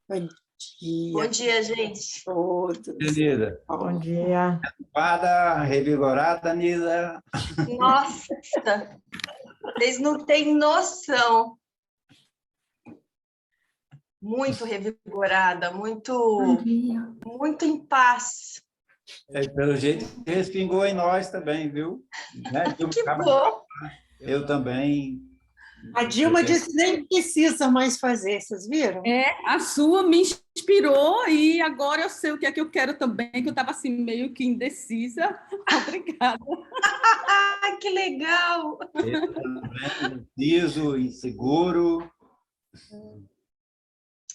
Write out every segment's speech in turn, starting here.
Bom dia. Bom dia, gente. Todos. Querida. Bom dia. Ocupada, revigorada, Nisa. Nossa, vocês não têm noção. Muito revigorada, muito em paz. Pelo jeito, respingou em nós também, viu? Né? Que bom. Eu também. A Dilma disse que nem precisa mais fazer, vocês viram? A sua me inspirou e agora eu sei o que é que eu quero também, que eu estava assim meio que indecisa. Obrigada. Que legal! Eu também, indeciso, inseguro.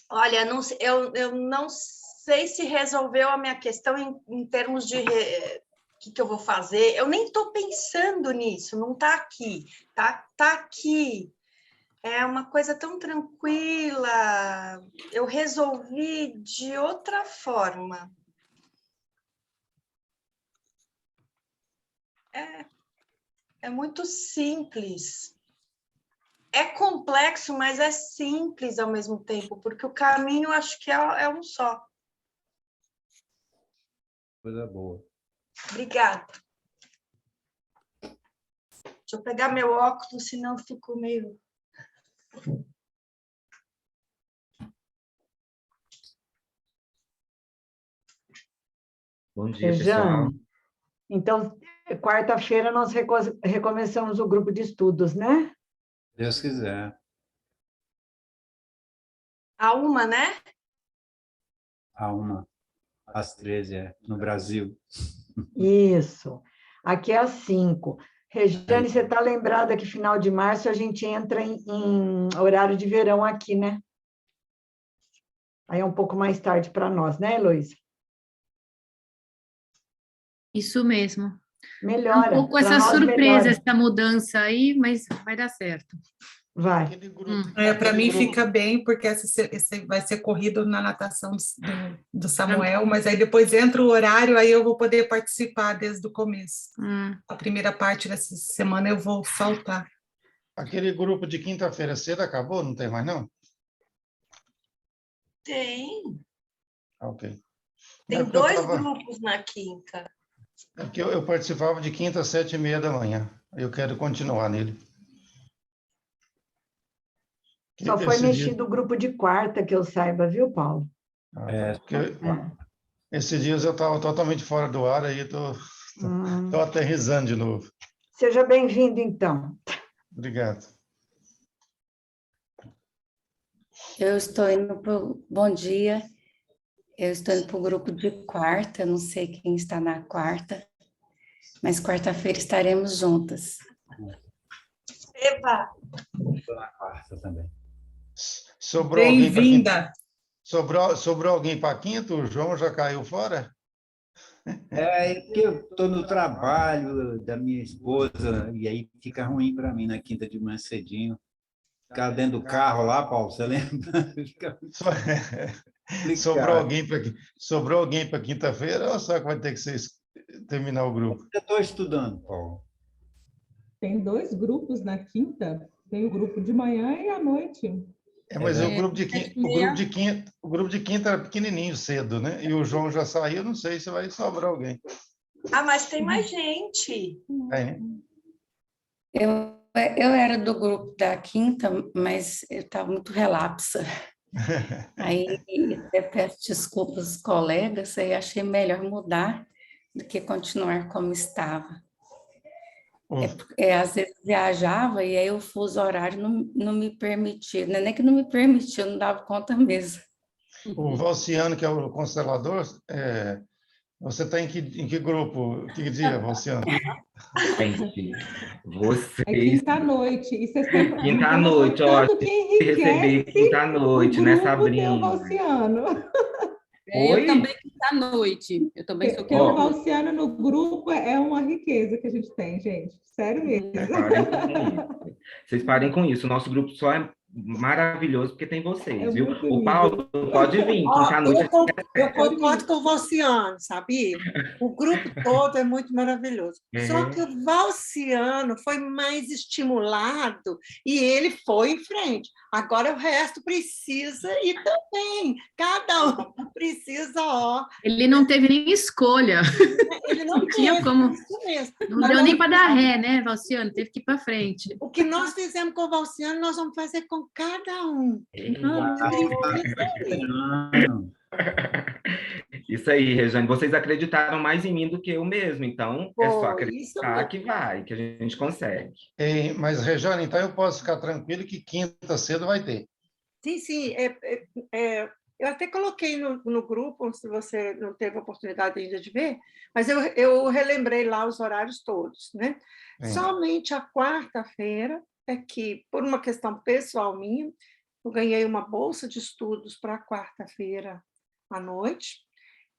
Olha, eu não sei se resolveu a minha questão em termos de o que eu vou fazer. Eu nem estou pensando nisso, não está aqui. Tá aqui. É uma coisa tão tranquila. Eu resolvi de outra forma. É muito simples. É complexo, mas é simples ao mesmo tempo, porque o caminho acho que é um só. Coisa boa. Obrigada. Deixa eu pegar meu óculos, senão eu fico meio... Bom dia, pessoal. Jane, então, quarta-feira nós recomeçamos o grupo de estudos, né? Deus quiser. A uma, né? Às 13, no Brasil. Isso. Aqui é às 5. Regiane, você está lembrada que final de março a gente entra em horário de verão aqui, né? Aí é um pouco mais tarde para nós, né, Heloísa? Isso mesmo. Melhora. Um pouco essa surpresa, essa mudança aí, mas vai dar certo. Vai. Para mim fica bem, porque esse vai ser corrido na natação do Samuel, mas aí depois entra o horário, aí eu vou poder participar desde o começo. A primeira parte dessa semana eu vou faltar. Aquele grupo de quinta-feira cedo acabou? Não tem mais, não? Tem. Ok. Tem dois grupos na quinta. É que eu participava de quinta às 7h30 da manhã. Eu quero continuar nele. Só foi mexido o grupo de quarta, que eu saiba, viu, Paulo? Esses dias eu estava totalmente fora do ar, aí estou aterrissando de novo. Seja bem-vindo, então. Obrigado. Eu estou indo para... Bom dia. Eu estou indo para o grupo de quarta, não sei quem está na quarta, mas quarta-feira estaremos juntas. Eba! Estou na quarta também. Bem-vinda! Sobrou alguém para quinta? O João já caiu fora? É que eu estou no trabalho da minha esposa, e aí fica ruim para mim na quinta de manhã cedinho. Ficar dentro do carro lá, Paulo, você lembra? Sobrou alguém para quinta-feira ou só que vai ter que terminar o grupo? Eu estou estudando, Paulo. Tem dois grupos na quinta, tem o grupo de manhã e à noite. Mas o grupo de quinta era pequenininho cedo, né? E o João já saiu, não sei se vai sobrar alguém. Mas tem mais gente. Né? Eu era do grupo da quinta, mas eu estava muito relapsa. Aí eu peço desculpas aos colegas, aí achei melhor mudar do que continuar como estava. Às vezes viajava e aí o fuso horário não me permitia, não é nem que não me permitia, eu não dava conta mesmo. O Valciano, que é o constelador, você está em que grupo? Que dia, Valciano? É quinta-noite. E vocês estão quinta-noite, ó. Receber quinta-noite, né, Sabrina? O Valciano. Eu também quinta-noite. Eu também sou Porque o Valciano no grupo é uma riqueza que a gente tem, gente. Sério mesmo. Vocês parem com isso. O nosso grupo só é maravilhoso, porque tem vocês, viu? muito O lindo. Paulo pode vir, Ó, quinta-noite. eu concordo com o Valciano, sabia? O grupo todo é muito maravilhoso. Só que o Valciano foi mais estimulado e ele foi em frente. Agora o resto precisa ir também. Cada um precisa, ó. Ele não teve nem escolha. Ele não tinha teve, como. isso mesmo. Não deu nem para dar ré, né, Valciano? Teve que ir para frente. O que nós fizemos com o Valciano, nós vamos fazer com cada um. Isso aí, Rejane. Vocês acreditaram mais em mim do que eu mesmo, então é só acreditar que vai, que a gente consegue. Mas, Rejane, então eu posso ficar tranquilo que quinta cedo vai ter. Sim, sim. Eu até coloquei no grupo, se você não teve a oportunidade ainda de ver, mas eu relembrei lá os horários todos, né? Somente a quarta-feira é que, por uma questão pessoal minha, eu ganhei uma bolsa de estudos para quarta-feira à noite,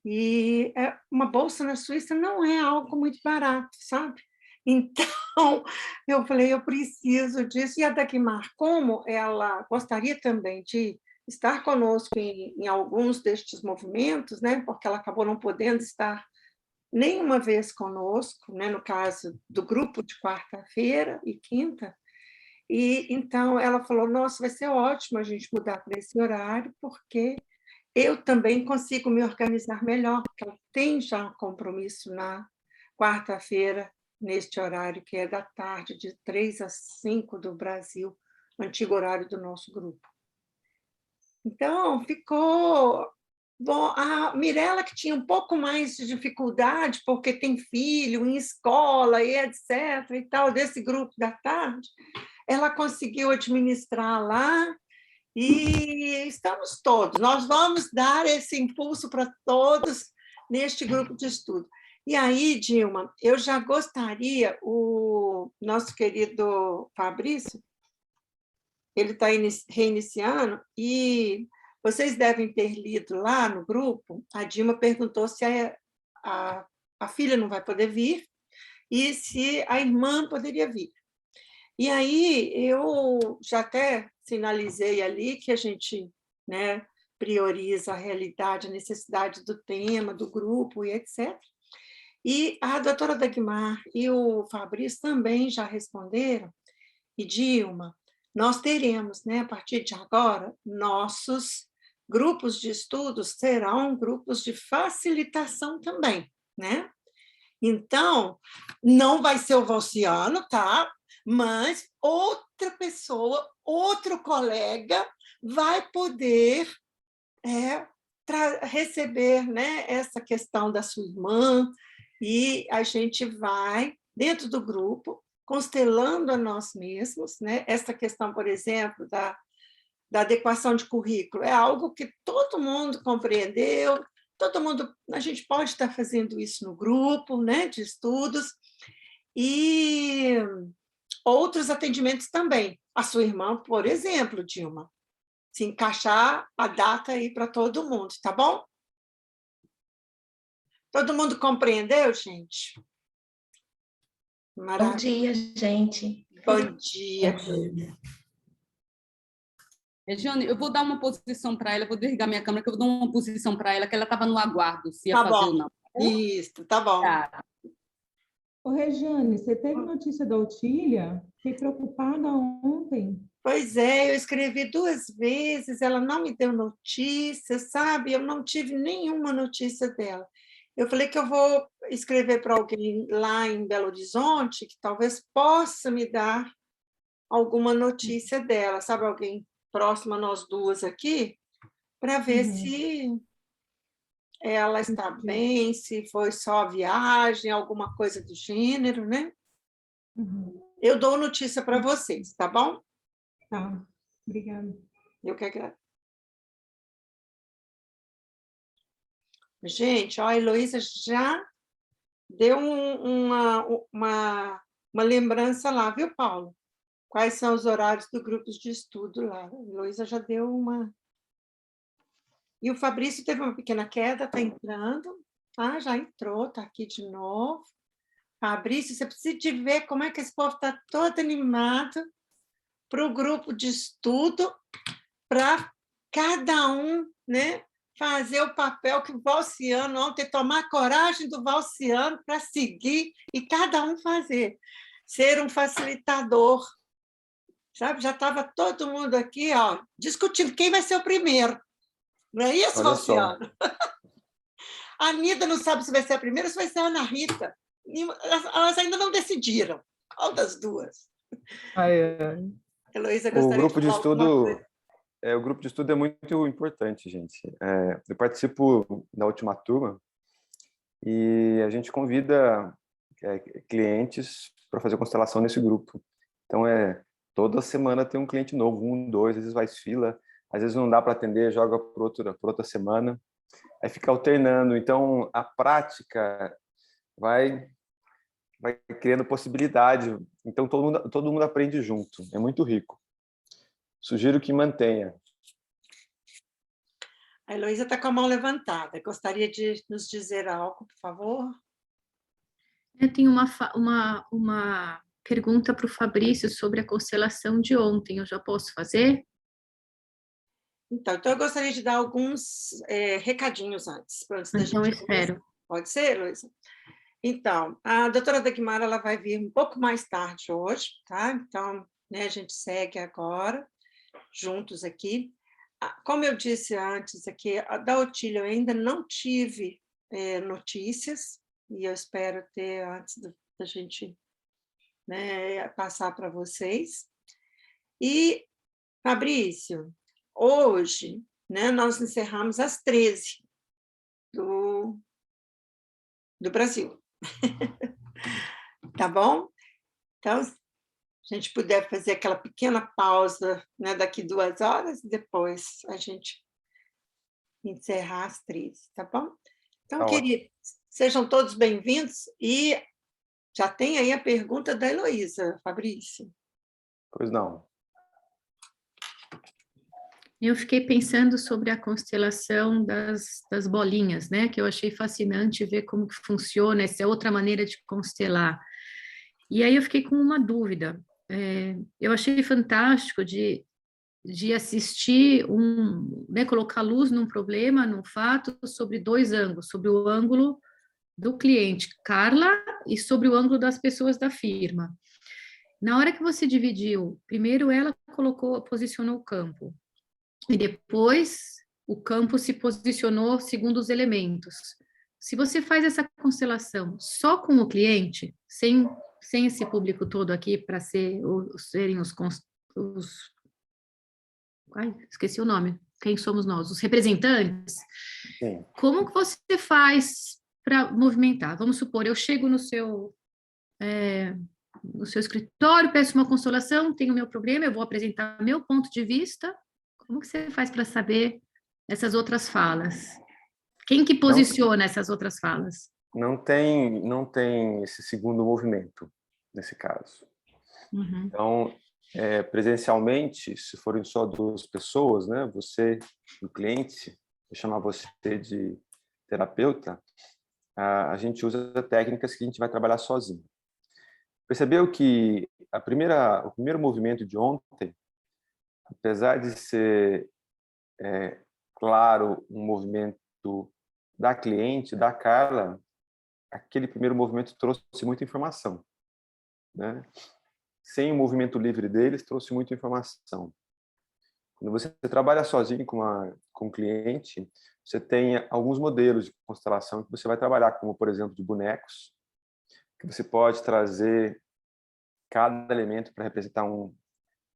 e uma bolsa na Suíça não é algo muito barato, sabe? Então, eu falei, eu preciso disso. E a Dagmar, como ela gostaria também de estar conosco em alguns destes movimentos, né? Porque ela acabou não podendo estar nenhuma vez conosco, né? No caso do grupo de quarta-feira e quinta. E então ela falou, nossa, vai ser ótimo a gente mudar para esse horário, porque eu também consigo me organizar melhor, porque ela tem já um compromisso na quarta-feira, neste horário, que é da tarde, de 3 às 5 do Brasil, antigo horário do nosso grupo. Então, ficou bom. A Mirella, que tinha um pouco mais de dificuldade, porque tem filho em escola e etc., e tal, desse grupo da tarde, ela conseguiu administrar lá, e estamos todos. Nós vamos dar esse impulso para todos neste grupo de estudo. E aí, Dilma, eu já gostaria, o nosso querido Fabrício, ele está reiniciando, e vocês devem ter lido lá no grupo, a Dilma perguntou se a filha não vai poder vir e se a irmã poderia vir. E aí eu já até sinalizei ali que a gente, né, prioriza a realidade, a necessidade do tema, do grupo e etc. E a doutora Dagmar e o Fabrício também já responderam. E, Dilma, nós teremos, né, a partir de agora, nossos grupos de estudos serão grupos de facilitação também, né? Então, não vai ser o Valciano, tá? Mas outra pessoa, outro colega vai poder receber, né, essa questão da sua irmã, e a gente vai, dentro do grupo, constelando a nós mesmos, né? Essa questão, por exemplo, da adequação de currículo, é algo que todo mundo compreendeu, todo mundo, a gente pode estar fazendo isso no grupo, né, de estudos, e outros atendimentos também. A sua irmã, por exemplo, Dilma, se encaixar a data aí para todo mundo, tá bom? Todo mundo compreendeu, gente? Bom dia, gente. Bom dia. Regiane, eu vou dar uma posição para ela, vou desligar minha câmera, que eu vou dar uma posição para ela, que ela estava no aguardo, se ia fazer ou não. Isso, tá bom. Tá. Ô, Regiane, você teve notícia da Otília? Fiquei preocupada ontem. Pois é, eu escrevi 2 vezes, ela não me deu notícia, sabe? Eu não tive nenhuma notícia dela. Eu falei que eu vou escrever para alguém lá em Belo Horizonte, que talvez possa me dar alguma notícia dela, sabe? Alguém próximo a nós duas aqui, para ver se ela está bem, se foi só viagem, alguma coisa do gênero, né? Eu dou notícia para vocês, tá bom? Tá, obrigada. Eu que agradeço. Gente, ó, a Heloísa já deu uma lembrança lá, viu, Paulo? Quais são os horários do grupo de estudo lá? A Heloísa já deu uma... E o Fabrício teve uma pequena queda, está entrando. Ah, já entrou, está aqui de novo. Fabrício, você precisa de ver como é que esse povo está todo animado para o grupo de estudo, para cada um, né, fazer o papel que o Valciano ontem, tomar coragem do Valciano para seguir e cada um fazer, ser um facilitador, sabe? Já estava todo mundo aqui, ó, discutindo quem vai ser o primeiro, não é isso, Valciano? A Anida não sabe se vai ser a primeira ou se vai ser a Ana Rita. Elas ainda não decidiram. Qual das duas? Heloísa, gostaria de falar alguma coisa? O grupo de estudo é muito importante, gente. Eu participo da última turma e a gente convida clientes para fazer constelação nesse grupo. Então, toda semana tem um cliente novo, 1, 2, às vezes vai fila, às vezes não dá para atender, joga por outra semana. Aí fica alternando. Então, a prática vai criando possibilidade. Então, todo mundo aprende junto. É muito rico. Sugiro que mantenha. A Heloísa está com a mão levantada. Gostaria de nos dizer algo, por favor? Eu tenho uma pergunta para o Fabrício sobre a constelação de ontem. Eu já posso fazer? Então eu gostaria de dar alguns recadinhos antes da gente Então, eu espero. Pode ser, Heloísa? Então, a doutora Dagmar ela vai vir um pouco mais tarde hoje, tá? Então, né, a gente segue agora, juntos aqui. Como eu disse antes aqui, da Otília eu ainda não tive notícias, e eu espero ter antes da gente, né, passar para vocês. E, Fabrício, hoje, né, nós encerramos às 13 do Brasil. Tá bom? Então, se a gente puder fazer aquela pequena pausa, né, daqui 2 horas, depois a gente encerrar às 13, tá bom? Então, queridos, sejam todos bem-vindos e já tem aí a pergunta da Heloísa, Fabrício. Pois não. Eu fiquei pensando sobre a constelação das bolinhas, né? Que eu achei fascinante ver como que funciona essa outra maneira de constelar. E aí eu fiquei com uma dúvida. Eu achei fantástico de assistir né, colocar luz num problema, num fato, sobre 2 ângulos, sobre o ângulo do cliente, Carla, e sobre o ângulo das pessoas da firma. Na hora que você dividiu, primeiro ela posicionou o campo, e depois o campo se posicionou segundo os elementos. Se você faz essa constelação só com o cliente, sem esse público todo aqui para serem esqueci o nome, quem somos nós? Os representantes. Sim. Como que você faz para movimentar? Vamos supor, eu chego no seu escritório, peço uma constelação, tenho meu problema, eu vou apresentar meu ponto de vista. Como que você faz para saber essas outras falas? Quem que posiciona essas outras falas? Não tem esse segundo movimento, nesse caso. Uhum. Então, presencialmente, se forem só 2 pessoas, né, você e o cliente, vou chamar você de terapeuta, a gente usa técnicas que a gente vai trabalhar sozinho. Percebeu que o primeiro movimento de ontem, apesar de ser, claro, um movimento da cliente, da Carla, aquele primeiro movimento trouxe muita informação, né? Sem o movimento livre deles, trouxe muita informação. Quando você trabalha sozinho com um cliente, você tem alguns modelos de constelação que você vai trabalhar, como, por exemplo, de bonecos, que você pode trazer cada elemento para representar um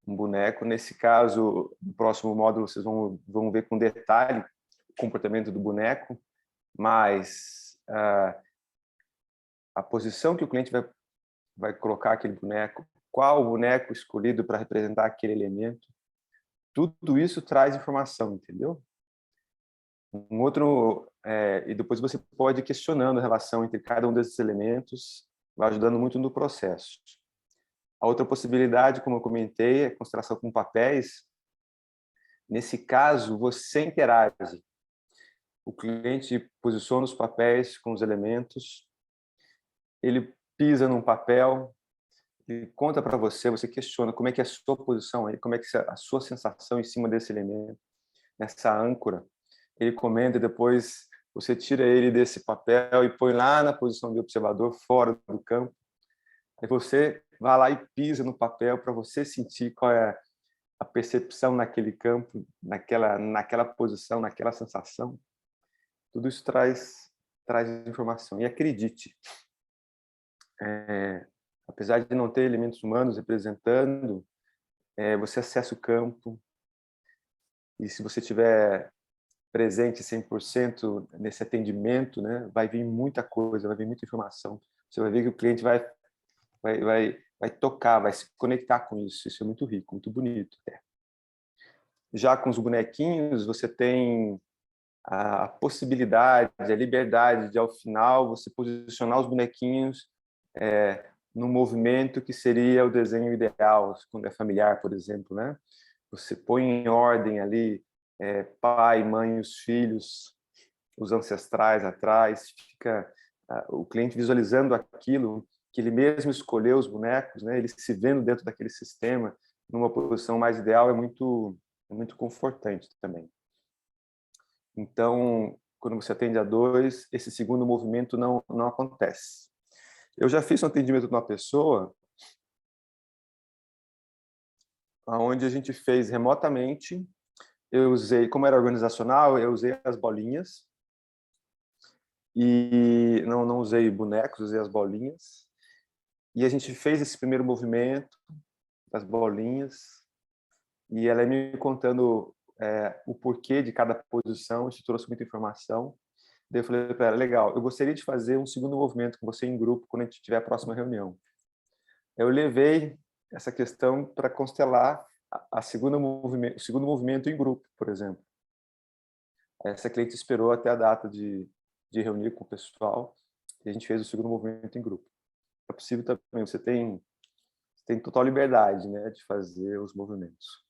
boneco. Nesse caso, no próximo módulo, vocês vão ver com detalhe o comportamento do boneco, mas a posição que o cliente vai colocar aquele boneco, qual o boneco escolhido para representar aquele elemento, tudo isso traz informação, entendeu? E depois você pode ir questionando a relação entre cada um desses elementos, vai ajudando muito no processo. A outra possibilidade, como eu comentei, é a constelação com papéis. Nesse caso, você interage. O cliente posiciona os papéis com os elementos, ele pisa num papel, ele conta para você, você questiona como é que é a sua posição aí, como é que é a sua sensação em cima desse elemento, nessa âncora. Ele comenta e depois você tira ele desse papel e põe lá na posição de observador, fora do campo. Aí você vai lá e pisa no papel para você sentir qual é a percepção naquele campo, naquela posição, naquela sensação. Tudo isso traz informação. E acredite, apesar de não ter elementos humanos representando, você acessa o campo, e se você tiver presente 100% nesse atendimento, né, vai vir muita coisa, vai vir muita informação. Você vai ver que o cliente vai tocar, vai se conectar com isso. Isso é muito rico, muito bonito até. Já com os bonequinhos, você tem a possibilidade, a liberdade de, ao final, você posicionar os bonequinhos no movimento que seria o desenho ideal, quando é familiar, por exemplo, né? Você põe em ordem ali pai, mãe, os filhos, os ancestrais atrás, fica o cliente visualizando aquilo que ele mesmo escolheu, os bonecos, né? Ele se vendo dentro daquele sistema, numa posição mais ideal, é muito confortante também. Então, quando você atende a 2, esse segundo movimento não acontece. Eu já fiz um atendimento de uma pessoa onde a gente fez remotamente. Eu usei, como era organizacional, eu usei as bolinhas e não usei bonecos, usei as bolinhas. E a gente fez esse primeiro movimento das bolinhas e ela me contando o porquê de cada posição. Isso trouxe muita informação. Daí eu falei para ela, legal, eu gostaria de fazer um segundo movimento com você em grupo quando a gente tiver a próxima reunião. Eu levei essa questão para constelar o segundo movimento em grupo, por exemplo. Essa cliente esperou até a data de reunir com o pessoal e a gente fez o segundo movimento em grupo. É possível também, você tem total liberdade, né, de fazer os movimentos.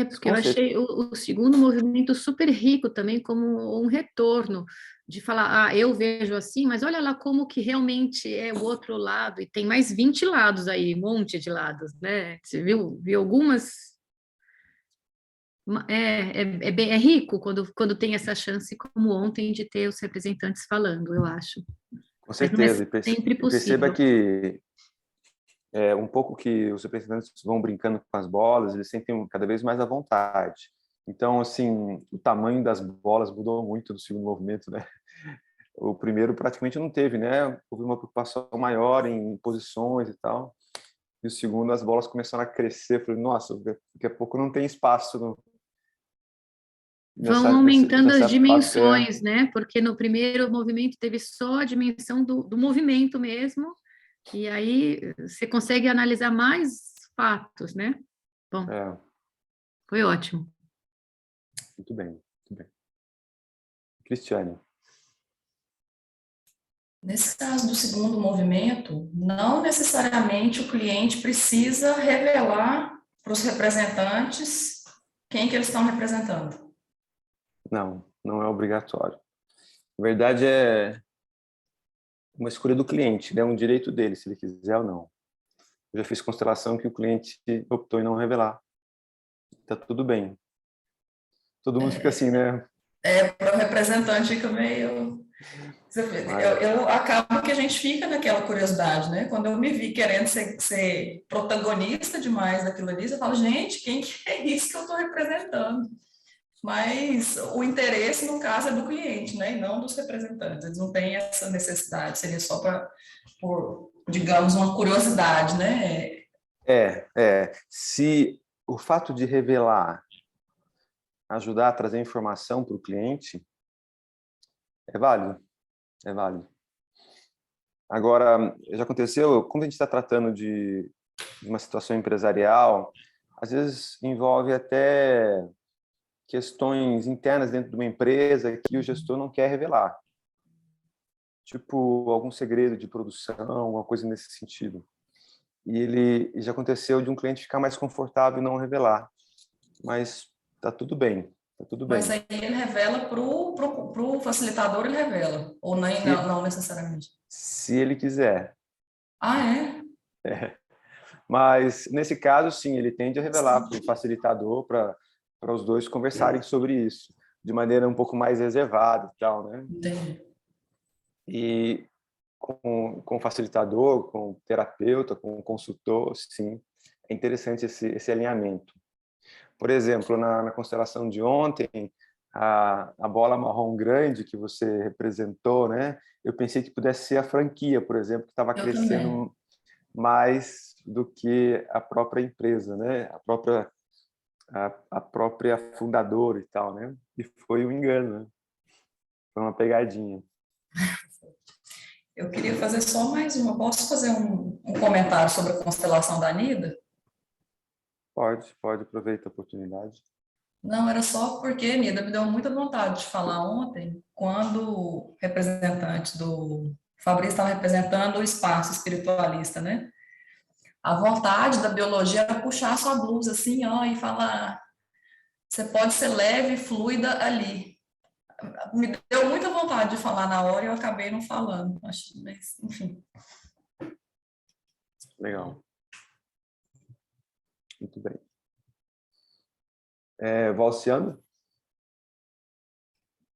Porque eu achei o segundo movimento super rico também, como um retorno, de falar, eu vejo assim, mas olha lá como que realmente é o outro lado, e tem mais 20 lados aí, um monte de lados, né? Você viu algumas? É rico quando tem essa chance, como ontem, de ter os representantes falando, eu acho. Com certeza, mas não é sempre possível. Perceba que um pouco que os representantes vão brincando com as bolas, eles sentem cada vez mais à vontade. Então, assim, o tamanho das bolas mudou muito do segundo movimento, né? O primeiro praticamente não teve, né? Houve uma preocupação maior em posições e tal. E o segundo, as bolas começaram a crescer. Eu falei, nossa, daqui a pouco não tem espaço vão aumentando as dimensões, né? Porque no primeiro movimento teve só a dimensão do movimento mesmo, e aí você consegue analisar mais fatos, né? Bom, foi ótimo. Muito bem, muito bem. Cristiane. Nesse caso do segundo movimento, não necessariamente o cliente precisa revelar para os representantes quem que eles estão representando. Não é obrigatório. Na verdade, é uma escolha do cliente, é um direito dele, se ele quiser ou não. Eu já fiz constelação que o cliente optou em não revelar. Está tudo bem. Todo mundo fica assim, né? Para o representante fica meio... Eu acabo que a gente fica naquela curiosidade, né? Quando eu me vi querendo ser protagonista demais daquilo ali, eu falo, gente, quem que é isso que eu estou representando? Mas o interesse, no caso, é do cliente, né? E não dos representantes. Eles não têm essa necessidade, seria só por, digamos, uma curiosidade, né? Se o fato de revelar ajudar a trazer informação para o cliente, é válido. É válido. Agora, já aconteceu, quando a gente está tratando de uma situação empresarial, às vezes envolve até questões internas dentro de uma empresa que o gestor não quer revelar. Tipo, algum segredo de produção, alguma coisa nesse sentido. E já aconteceu de um cliente ficar mais confortável e não revelar. Mas tá tudo bem. Tá tudo bem. Mas aí ele revela pro facilitador, ele revela? Ou não necessariamente? Se ele quiser. Ah, é? Mas, nesse caso, sim, ele tende a revelar para o facilitador, para os dois conversarem sobre isso, de maneira um pouco mais reservada e tal, né? Entendi. E com o facilitador, com o terapeuta, com o consultor, sim, é interessante esse alinhamento. Por exemplo, na constelação de ontem, a bola marrom grande que você representou, né? Eu pensei que pudesse ser a franquia, por exemplo, que estava crescendo também. mais do que a própria empresa, né? A própria fundadora e tal, né? E foi um engano, né? Foi uma pegadinha. Eu queria fazer só mais uma. Posso fazer um comentário sobre a constelação da Nida? Pode aproveita a oportunidade. Não, era só porque, Nida, me deu muita vontade de falar ontem, quando o representante do Fabrício estava representando o espaço espiritualista, né? A vontade da biologia era puxar sua blusa assim, ó, e falar: você pode ser leve e fluida ali. Me deu muita vontade de falar na hora e eu acabei não falando. Mas, enfim. Legal. Muito bem. Valciano?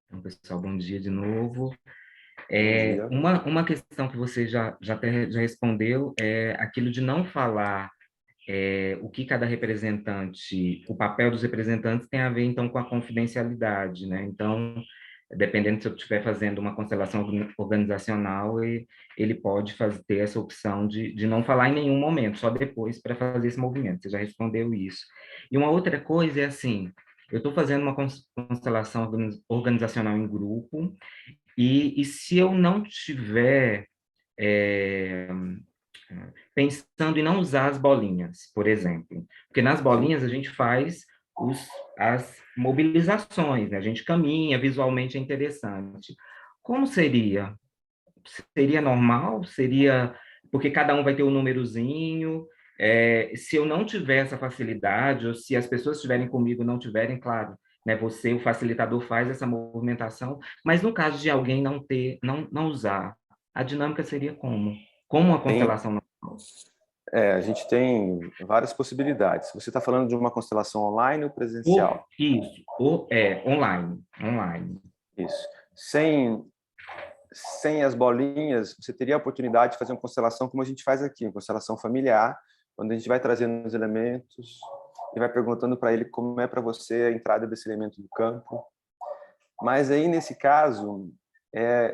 Então, pessoal, bom dia de novo. Bom dia. Uma questão que você já respondeu é aquilo de não falar o que cada representante, o papel dos representantes tem a ver, então, com a confidencialidade, né? Então, dependendo se eu estiver fazendo uma constelação organizacional, ele pode ter essa opção de não falar em nenhum momento, só depois para fazer esse movimento. Você já respondeu isso. E uma outra coisa é assim, eu estou fazendo uma constelação organizacional em grupo, e se eu não tiver pensando em não usar as bolinhas, por exemplo, porque nas bolinhas a gente faz as mobilizações, né? A gente caminha, visualmente é interessante. Como seria? Seria normal? Seria... Porque cada um vai ter um númerozinho. Se eu não tiver essa facilidade, ou se as pessoas estiverem comigo não tiverem, claro, né? Você, o facilitador, faz essa movimentação, mas no caso de alguém não usar, a dinâmica seria como? Como uma constelação normal? A gente tem várias possibilidades. Você está falando de uma constelação online ou presencial? Isso, online. Isso. Sem as bolinhas, você teria a oportunidade de fazer uma constelação como a gente faz aqui, uma constelação familiar, onde a gente vai trazendo os elementos e vai perguntando para ele como é para você a entrada desse elemento do campo. Mas aí, nesse caso,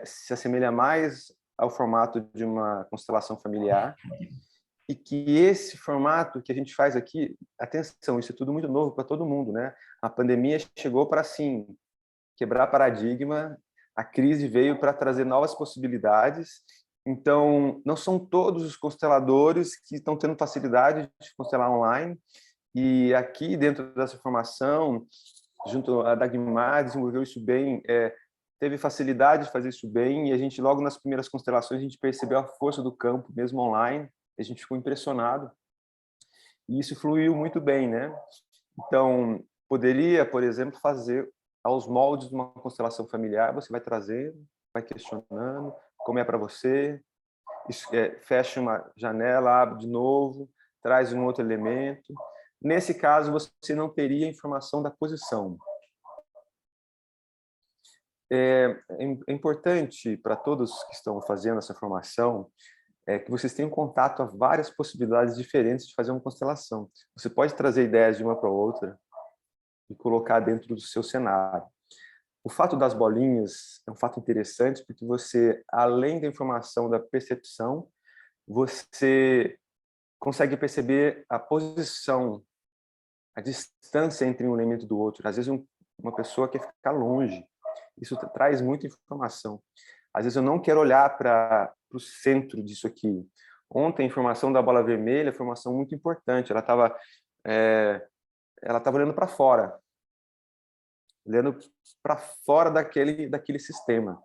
se assemelha mais ao formato de uma constelação familiar, e que esse formato que a gente faz aqui, atenção, isso é tudo muito novo para todo mundo, né? A pandemia chegou para, assim, quebrar paradigma, a crise veio para trazer novas possibilidades, então não são todos os consteladores que estão tendo facilidade de constelar online, e aqui dentro dessa formação, junto a Dagmar, desenvolveu isso bem, teve facilidade de fazer isso bem, e a gente logo nas primeiras constelações a gente percebeu a força do campo, mesmo online, a gente ficou impressionado, e isso fluiu muito bem, né? Então, poderia, por exemplo, fazer aos moldes de uma constelação familiar, você vai trazendo, vai questionando, como é para você, fecha uma janela, abre de novo, traz um outro elemento. Nesse caso, você não teria informação da posição. É importante para todos que estão fazendo essa formação que vocês tenham contato a várias possibilidades diferentes de fazer uma constelação. Você pode trazer ideias de uma para outra e colocar dentro do seu cenário. O fato das bolinhas é um fato interessante porque você, além da informação da percepção, você consegue perceber a posição, a distância entre um elemento do outro. Às vezes uma pessoa quer ficar longe. Isso traz muita informação. Às vezes eu não quero olhar para o centro disso aqui. Ontem, a informação da bola vermelha foi uma informação muito importante. Ela estava olhando para fora. Olhando para fora daquele sistema.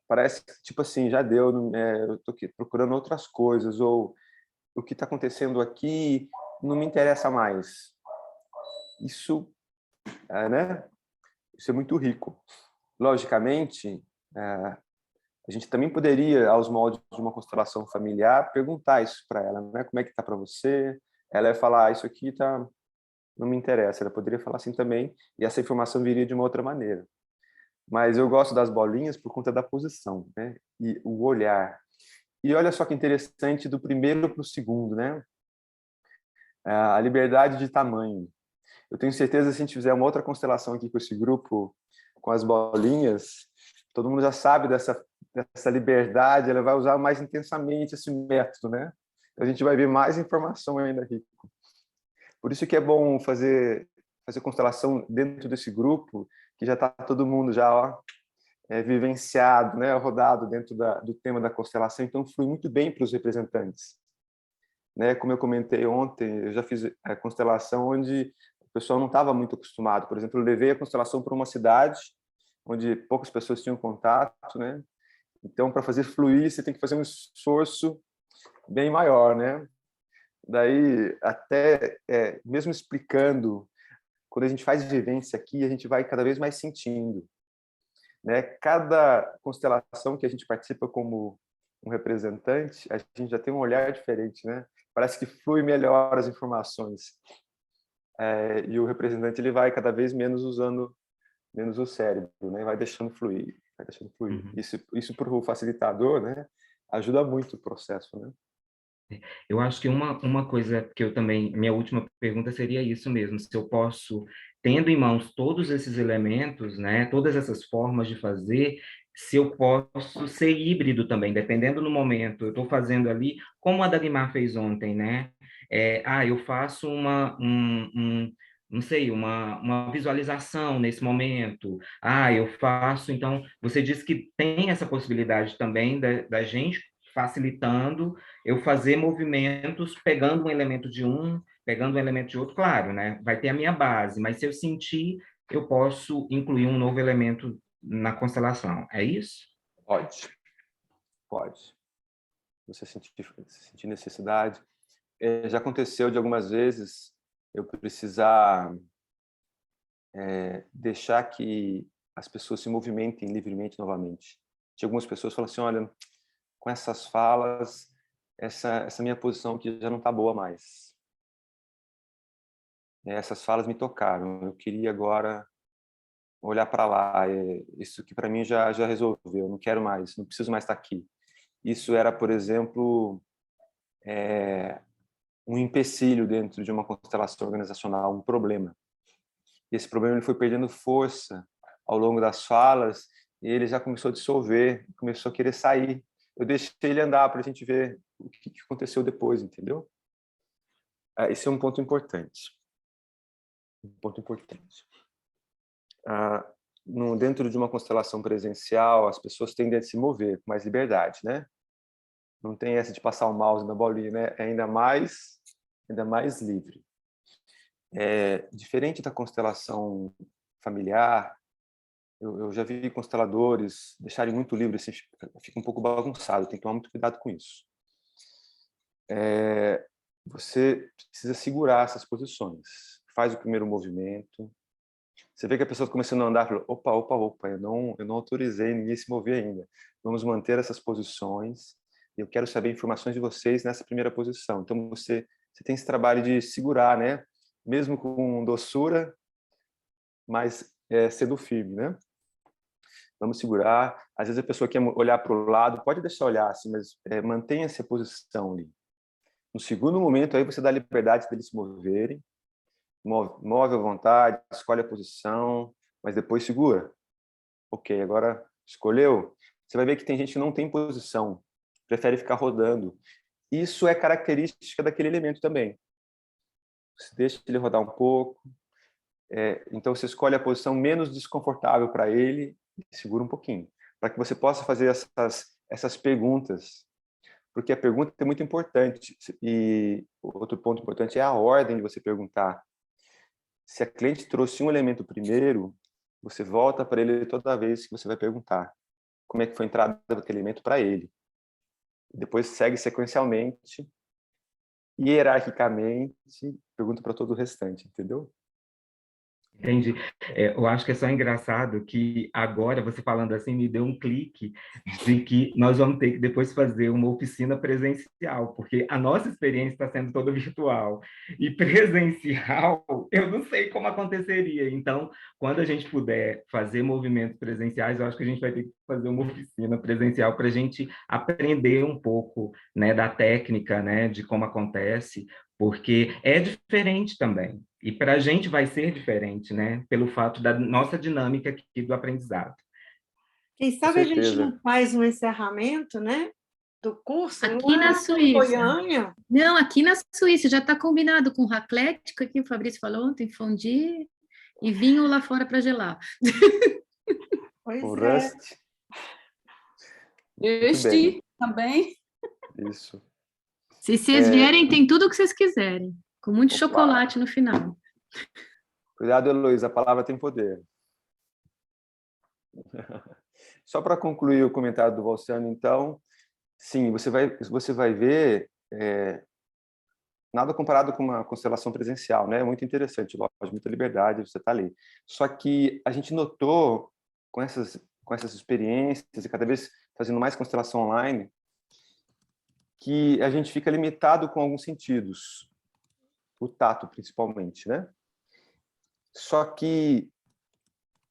Parece tipo assim, já deu, eu estou procurando outras coisas, ou o que está acontecendo aqui não me interessa mais. Isso, né? Isso é muito rico. Logicamente, A gente também poderia, aos moldes de uma constelação familiar, perguntar isso para ela, né? Como é que está para você? Ela ia falar, isso aqui não me interessa. Ela poderia falar assim também, e essa informação viria de uma outra maneira. Mas eu gosto das bolinhas por conta da posição, né? E o olhar. E olha só que interessante, do primeiro para o segundo, né? A liberdade de tamanho. Eu tenho certeza que se a gente fizer uma outra constelação aqui com esse grupo, com as bolinhas, todo mundo já sabe dessa liberdade, ela vai usar mais intensamente esse método, né? A gente vai ver mais informação ainda aqui. Por isso que é bom fazer constelação dentro desse grupo, que já está todo mundo já vivenciado, né? Rodado dentro do tema da constelação, então flui muito bem para os representantes. Né? Como eu comentei ontem, eu já fiz a constelação onde o pessoal não estava muito acostumado. Por exemplo, eu levei a constelação para uma cidade onde poucas pessoas tinham contato, né? Então, para fazer fluir, você tem que fazer um esforço bem maior, né? Daí, até mesmo explicando, quando a gente faz vivência aqui, a gente vai cada vez mais sentindo, né? Cada constelação que a gente participa como um representante, a gente já tem um olhar diferente, né? Parece que flui melhor as informações. E o representante ele vai cada vez menos usando menos o cérebro, né? Vai deixando fluir. Uhum. Isso para o facilitador, né? Ajuda muito o processo, né? Eu acho que uma coisa que eu também, minha última pergunta seria isso mesmo, se eu posso, tendo em mãos todos esses elementos, né, todas essas formas de fazer, se eu posso ser híbrido também, dependendo do momento. Eu estou fazendo ali, como a Dagmar fez ontem, né? Eu faço não sei, uma visualização nesse momento. Eu faço, então, você disse que tem essa possibilidade também da gente facilitando eu fazer movimentos pegando um elemento de um, pegando um elemento de outro, claro, né? Vai ter a minha base, mas se eu sentir, eu posso incluir um novo elemento na constelação. É isso? Pode. Você sentir necessidade. Já aconteceu de algumas vezes eu precisar deixar que as pessoas se movimentem livremente novamente. De algumas pessoas falam assim, olha, com essas falas, essa minha posição aqui já não está boa mais. Essas falas me tocaram. Eu queria agora olhar para lá. Isso que para mim já resolveu. Não quero mais, não preciso mais estar aqui. Isso era, por exemplo, um empecilho dentro de uma constelação organizacional, um problema. E esse problema ele foi perdendo força ao longo das falas e ele já começou a dissolver, começou a querer sair. Eu deixei ele andar para a gente ver o que aconteceu depois, entendeu? Esse é um ponto importante. Dentro de uma constelação presencial, as pessoas tendem a se mover com mais liberdade, né? Não tem essa de passar o mouse na bolinha, né? É ainda mais livre. Diferente da constelação familiar, eu já vi consteladores deixarem muito livre, assim, fica um pouco bagunçado, tem que tomar muito cuidado com isso. Você precisa segurar essas posições. Faz o primeiro movimento. Você vê que a pessoa começando a andar, fala, opa, eu não autorizei ninguém se mover ainda. Vamos manter essas posições. Eu quero saber informações de vocês nessa primeira posição. Então, você tem esse trabalho de segurar, né? Mesmo com doçura, mas sendo firme, né? Vamos segurar. Às vezes a pessoa quer olhar para o lado, pode deixar olhar, assim, mas mantenha essa posição ali. No segundo momento, aí você dá liberdade deles se moverem, move à vontade, escolhe a posição, mas depois segura. Ok, agora escolheu. Você vai ver que tem gente que não tem posição, prefere ficar rodando. Isso é característica daquele elemento também. Você deixa ele rodar um pouco, então você escolhe a posição menos desconfortável para ele e segura um pouquinho, para que você possa fazer essas perguntas, porque a pergunta é muito importante. E outro ponto importante é a ordem de você perguntar. Se a cliente trouxe um elemento primeiro, você volta para ele toda vez que você vai perguntar como é que foi a entrada daquele elemento para ele. Depois segue sequencialmente, hierarquicamente, pergunta para todo o restante, entendeu? Entendi. Eu acho que é só engraçado que agora, você falando assim, me deu um clique de que nós vamos ter que depois fazer uma oficina presencial, porque a nossa experiência está sendo toda virtual. E presencial, eu não sei como aconteceria. Então, quando a gente puder fazer movimentos presenciais, eu acho que a gente vai ter que fazer uma oficina presencial para a gente aprender um pouco, né, da técnica, né, de como acontece, porque é diferente também. E para a gente vai ser diferente, né? Pelo fato da nossa dinâmica aqui do aprendizado. Quem sabe a gente não faz um encerramento, né? Do curso aqui na Suíça. Goiânia. Não, aqui na Suíça já está combinado com raclette, que o Fabrício falou ontem, fondue e vinho lá fora para gelar. Pois o é. Rust. Este também. Isso. Se vocês vierem, tem tudo o que vocês quiserem, com muito chocolate no final. Cuidado, Heloísa, a palavra tem poder. Só para concluir o comentário do Valciano, então, sim, você vai ver nada comparado com uma constelação presencial, né? Muito interessante, lógico, muita liberdade, você está ali. Só que a gente notou, com essas experiências, e cada vez fazendo mais constelação online, que a gente fica limitado com alguns sentidos, o tato principalmente, né? Só que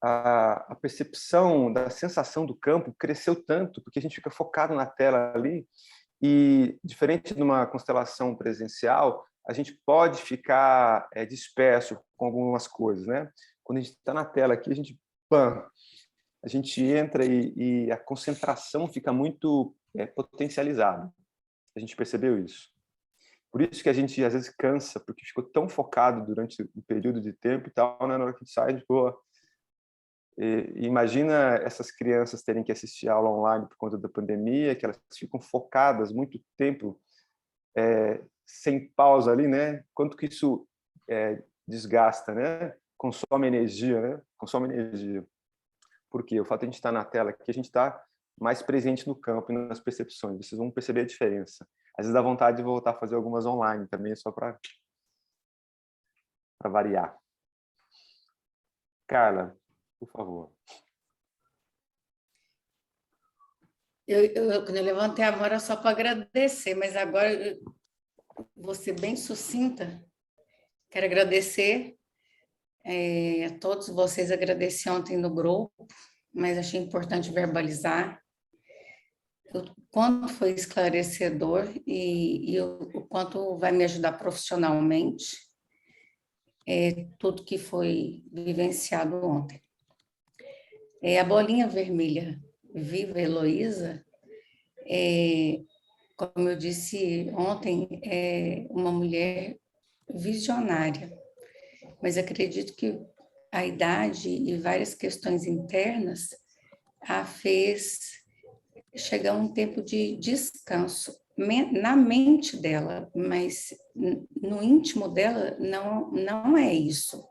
a percepção da sensação do campo cresceu tanto, porque a gente fica focado na tela ali, e diferente de uma constelação presencial, a gente pode ficar disperso com algumas coisas, né? Quando a gente está na tela aqui, a gente entra e a concentração fica muito potencializada. A gente percebeu isso. Por isso que a gente às vezes cansa, porque ficou tão focado durante um período de tempo e tal, né? Na hora que a gente sai, imagina essas crianças terem que assistir aula online por conta da pandemia, que elas ficam focadas muito tempo, sem pausa ali, né? Quanto que isso desgasta, né? Consome energia, né? Consome energia. Por quê? O fato de a gente estar na tela aqui, a gente está mais presente no campo e nas percepções. Vocês vão perceber a diferença. Às vezes dá vontade de voltar a fazer algumas online também, só para variar. Carla, por favor. Quando eu levantei a mão era só para agradecer, mas agora eu vou ser bem sucinta. Quero agradecer a todos vocês, agradeci ontem no grupo, mas achei importante verbalizar o quanto foi esclarecedor e o quanto vai me ajudar profissionalmente tudo que foi vivenciado ontem. A bolinha vermelha Viva Heloísa, como eu disse ontem, é uma mulher visionária, mas acredito que a idade e várias questões internas a fez chegar a um tempo de descanso na mente dela, mas no íntimo dela não é isso.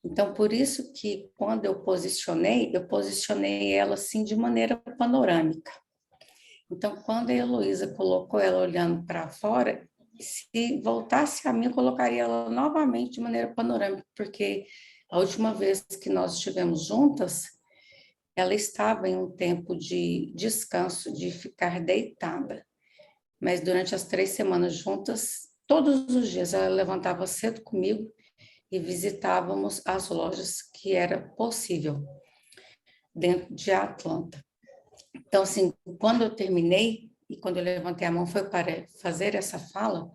Então, por isso que quando eu posicionei ela assim de maneira panorâmica. Então, quando a Heloísa colocou ela olhando para fora, se voltasse a mim, eu colocaria ela novamente de maneira panorâmica, porque a última vez que nós estivemos juntas, ela estava em um tempo de descanso, de ficar deitada. Mas durante as 3 semanas juntas, todos os dias ela levantava cedo comigo e visitávamos as lojas que era possível dentro de Atlanta. Então, assim, quando eu terminei e quando eu levantei a mão foi para fazer essa fala,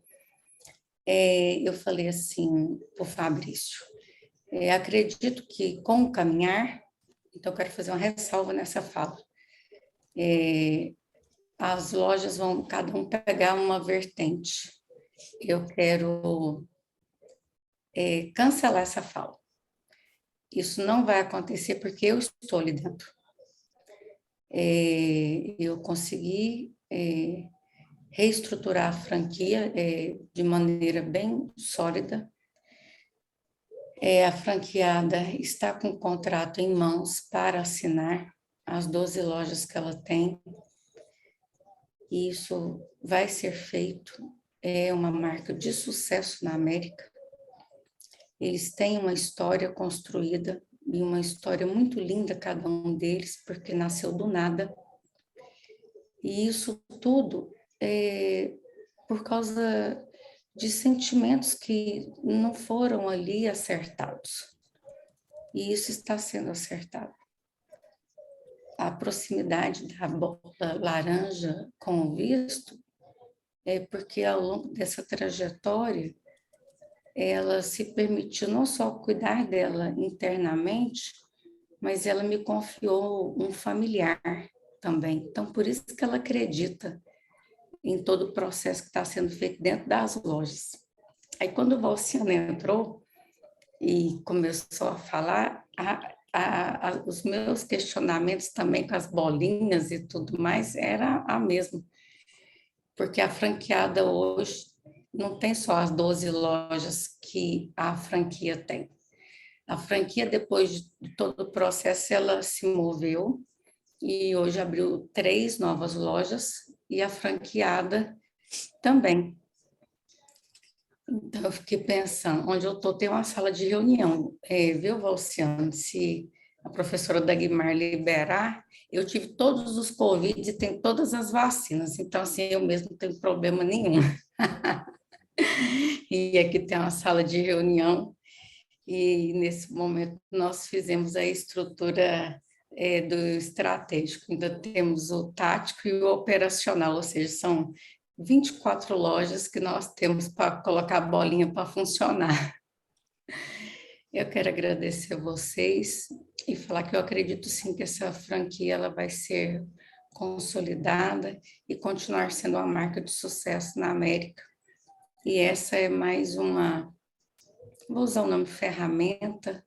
eu falei assim para o Fabrício, acredito que com o caminhar, então eu quero fazer uma ressalva nessa fala, as lojas vão cada um pegar uma vertente. Eu quero cancelar essa fala. Isso não vai acontecer porque eu estou ali dentro. Eu consegui reestruturar a franquia de maneira bem sólida. A franqueada está com o contrato em mãos para assinar as 12 lojas que ela tem. E isso vai ser feito. É uma marca de sucesso na América. Eles têm uma história construída, e uma história muito linda, cada um deles, porque nasceu do nada. E isso tudo é por causa de sentimentos que não foram ali acertados. E isso está sendo acertado. A proximidade da bola laranja com o visto é porque, ao longo dessa trajetória, ela se permitiu não só cuidar dela internamente, mas ela me confiou um familiar também. Então, por isso que ela acredita em todo o processo que está sendo feito dentro das lojas. Aí, quando o Valciano entrou e começou a falar, os meus questionamentos também com as bolinhas e tudo mais era a mesma, porque a franqueada hoje não tem só as 12 lojas que a franquia tem. A franquia, depois de todo o processo, ela se moveu e hoje abriu 3 novas lojas e a franqueada também. Então, eu fiquei pensando, onde eu estou tem uma sala de reunião, viu, Valciano? Se a professora Dagmar liberar, eu tive todos os Covid e tenho todas as vacinas, então, assim, eu mesmo não tenho problema nenhum. E aqui tem uma sala de reunião, e nesse momento nós fizemos a estrutura do estratégico, ainda temos o tático e o operacional, ou seja, são 24 lojas que nós temos para colocar a bolinha para funcionar. Eu quero agradecer a vocês e falar que eu acredito sim que essa franquia ela vai ser consolidada e continuar sendo uma marca de sucesso na América. E essa é mais uma, vou usar o nome ferramenta,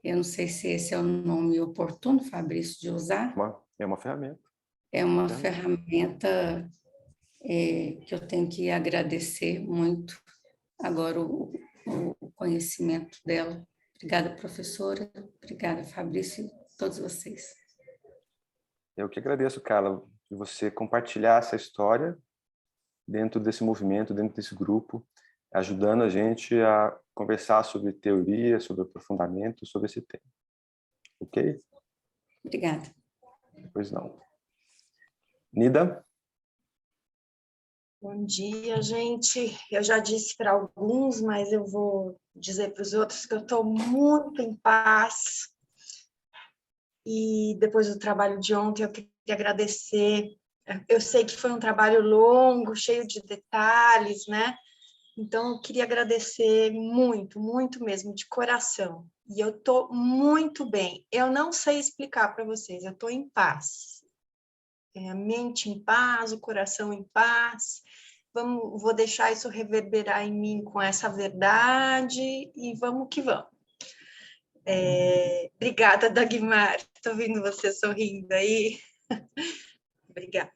eu não sei se esse é o nome oportuno, Fabrício, de usar. É uma ferramenta. É uma ferramenta que eu tenho que agradecer muito agora o conhecimento dela. Obrigada, professora. Obrigada, Fabrício, e todos vocês. Eu que agradeço, Carla, de você compartilhar essa história dentro desse movimento, dentro desse grupo, ajudando a gente a conversar sobre teoria, sobre aprofundamento, sobre esse tema. Ok? Obrigada. Pois não. Nida? Bom dia, gente. Eu já disse para alguns, mas eu vou dizer para os outros que eu estou muito em paz. E depois do trabalho de ontem, eu queria agradecer. Eu sei que foi um trabalho longo, cheio de detalhes, né? Então, eu queria agradecer muito, muito mesmo, de coração. E eu estou muito bem. Eu não sei explicar para vocês, eu estou em paz. A mente em paz, o coração em paz. Vou deixar isso reverberar em mim com essa verdade e vamos que vamos. Obrigada, Dagmar. Estou vendo você sorrindo aí. Obrigada.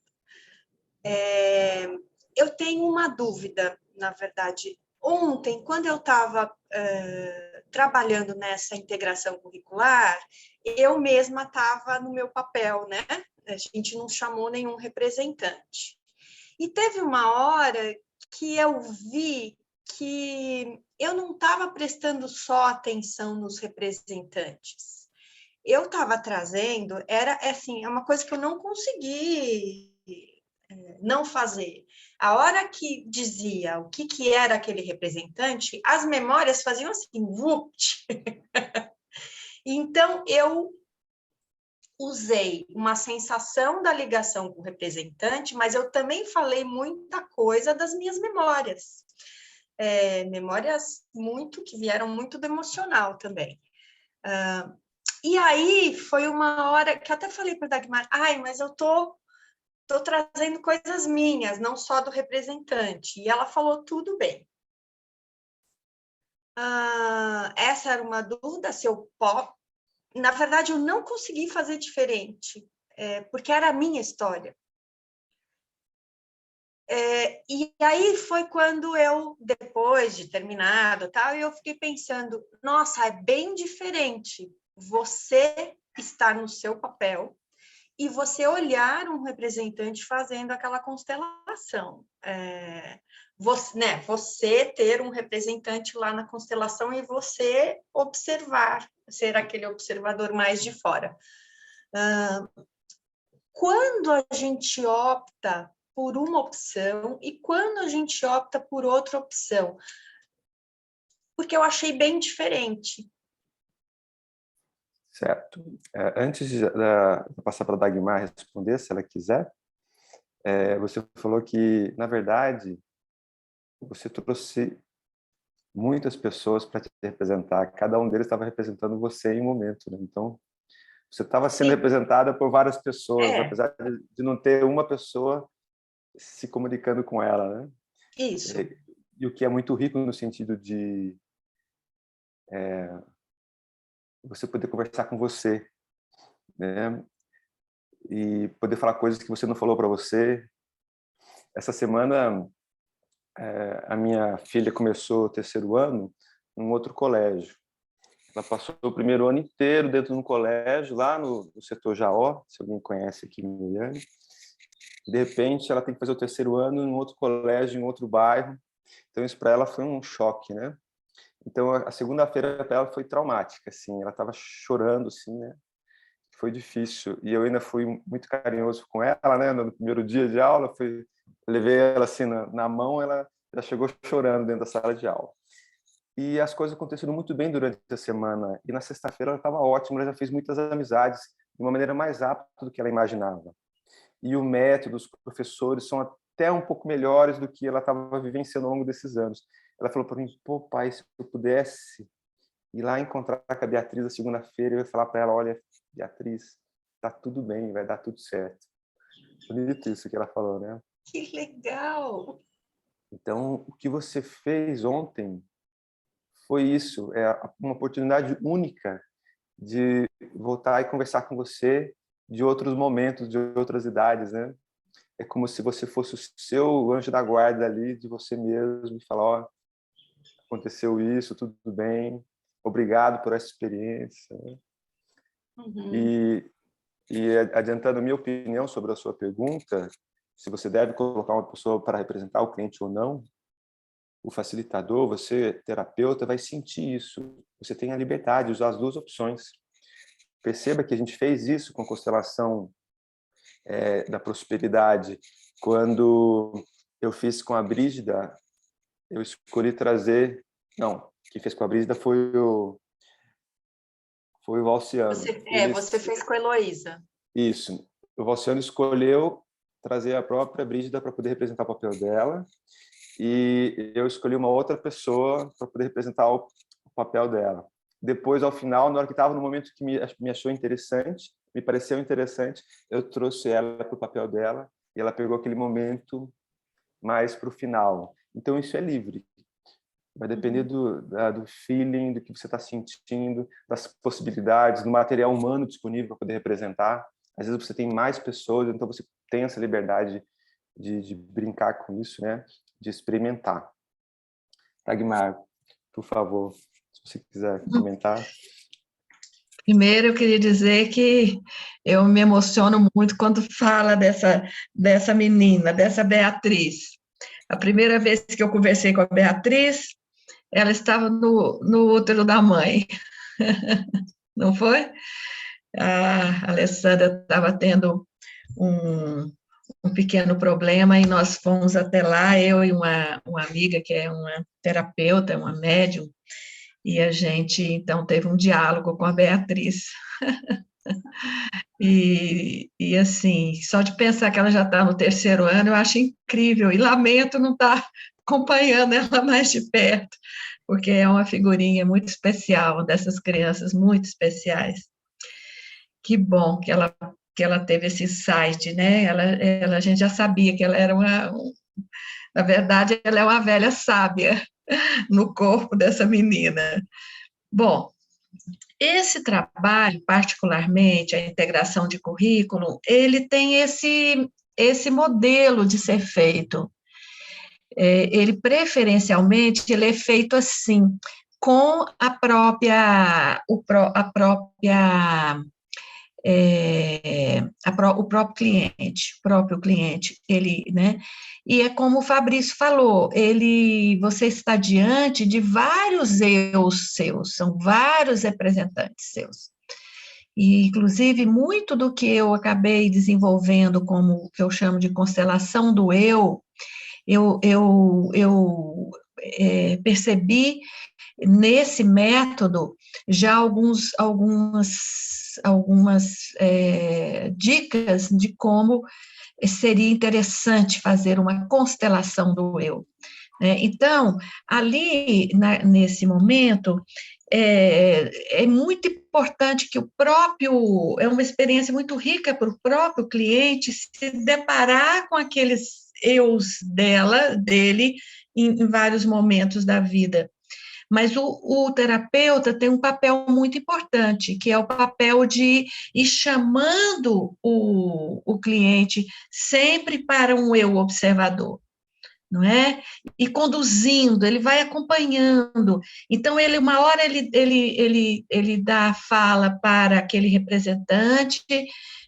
Eu tenho uma dúvida, na verdade. Ontem, quando eu estava trabalhando nessa integração curricular, eu mesma estava no meu papel, né? A gente não chamou nenhum representante. E teve uma hora que eu vi que eu não estava prestando só atenção nos representantes. Eu estava trazendo, era assim, é uma coisa que eu não consegui não fazer. A hora que dizia o que era aquele representante, as memórias faziam assim, vupt. Então, eu usei uma sensação da ligação com o representante, mas eu também falei muita coisa das minhas memórias. Memórias que vieram muito do emocional também. E aí foi uma hora que eu até falei para a Dagmar, mas eu tô trazendo coisas minhas, não só do representante. E ela falou, tudo bem. Essa era uma dúvida, se eu posso. Na verdade, eu não consegui fazer diferente, porque era a minha história. E aí foi quando eu, depois de terminado, eu fiquei pensando, nossa, é bem diferente você estar no seu papel e você olhar um representante fazendo aquela constelação. você ter um representante lá na constelação e você observar, ser aquele observador mais de fora. Quando a gente opta por uma opção e quando a gente opta por outra opção, porque eu achei bem diferente. Certo. Antes de passar para a Dagmar responder, se ela quiser, você falou que, na verdade, você trouxe muitas pessoas para te representar, cada um deles estava representando você em um momento, né? Então, você estava sendo representada por várias pessoas, apesar de não ter uma pessoa se comunicando com ela, né? Isso. E o que é muito rico no sentido de você poder conversar com você, né? E poder falar coisas que você não falou para você. Essa semana, a minha filha começou o 3º ano num outro colégio. Ela passou o 1º ano inteiro dentro de um colégio, lá no setor Jaó, se alguém conhece aqui em Goiânia. De repente, ela tem que fazer o 3º ano em outro colégio, em outro bairro. Então, isso para ela foi um choque, né? Então, a segunda-feira para ela foi traumática, assim. Ela estava chorando, assim, né? Foi difícil. E eu ainda fui muito carinhoso com ela, né? No primeiro dia de aula, levei ela assim na mão, ela já chegou chorando dentro da sala de aula. E as coisas aconteceram muito bem durante a semana. E na sexta-feira ela estava ótima, ela já fez muitas amizades de uma maneira mais rápida do que ela imaginava. E o método, os professores são até um pouco melhores do que ela estava vivenciando ao longo desses anos. Ela falou para mim: pô, pai, se eu pudesse ir lá encontrar com a Beatriz na segunda-feira, eu ia falar para ela: olha, Beatriz, tá tudo bem, vai dar tudo certo. Bonito isso que ela falou, né? Que legal! Então, o que você fez ontem foi isso, uma oportunidade única de voltar e conversar com você de outros momentos, de outras idades, né? É como se você fosse o seu anjo da guarda ali, de você mesmo, e falar: ó, aconteceu isso, tudo bem, obrigado por essa experiência. Uhum. E adiantando a minha opinião sobre a sua pergunta, se você deve colocar uma pessoa para representar o cliente ou não, o facilitador, você, terapeuta, vai sentir isso. Você tem a liberdade de usar as duas opções. Perceba que a gente fez isso com a constelação da prosperidade. Quando eu fiz com a Brígida, eu escolhi trazer... Não, quem fez com a Brígida foi o Valciano. Você fez com a Heloísa. Isso. O Valciano escolheu trazer a própria Brígida para poder representar o papel dela, e eu escolhi uma outra pessoa para poder representar o papel dela. Depois, ao final, na hora que estava no momento que me achou interessante, me pareceu interessante, eu trouxe ela para o papel dela, e ela pegou aquele momento mais para o final. Então, isso é livre. Vai depender do feeling, do que você está sentindo, das possibilidades, do material humano disponível para poder representar. Às vezes você tem mais pessoas, então você tem essa liberdade de brincar com isso, né? De experimentar. Dagmar, por favor, se você quiser comentar. Primeiro, eu queria dizer que eu me emociono muito quando fala dessa menina, dessa Beatriz. A primeira vez que eu conversei com a Beatriz, ela estava no útero da mãe, não foi? A Alessandra estava tendo um pequeno problema e nós fomos até lá, eu e uma amiga que é uma terapeuta, uma médium, e a gente, então, teve um diálogo com a Beatriz. E assim, só de pensar que ela já está no 3º ano, eu acho incrível, e lamento não estar acompanhando ela mais de perto, porque é uma figurinha muito especial, dessas crianças muito especiais. Que bom que ela teve esse insight, né? A gente já sabia que ela era na verdade, ela é uma velha sábia no corpo dessa menina. Bom, esse trabalho, particularmente, a integração de currículo, ele tem esse modelo de ser feito. Ele, preferencialmente, ele é feito assim, com a própria o próprio cliente, ele, né? E é como o Fabrício falou, você está diante de vários eus seus, são vários representantes seus. E, inclusive, muito do que eu acabei desenvolvendo como o que eu chamo de constelação do eu percebi nesse método já algumas dicas de como seria interessante fazer uma constelação do eu. Então, ali, nesse momento, é muito importante que é uma experiência muito rica para o próprio cliente se deparar com aqueles eus dele, em vários momentos da vida. Mas o terapeuta tem um papel muito importante, que é o papel de ir chamando o cliente sempre para um eu observador, não é? E conduzindo, ele vai acompanhando. Então, uma hora ele dá a fala para aquele representante,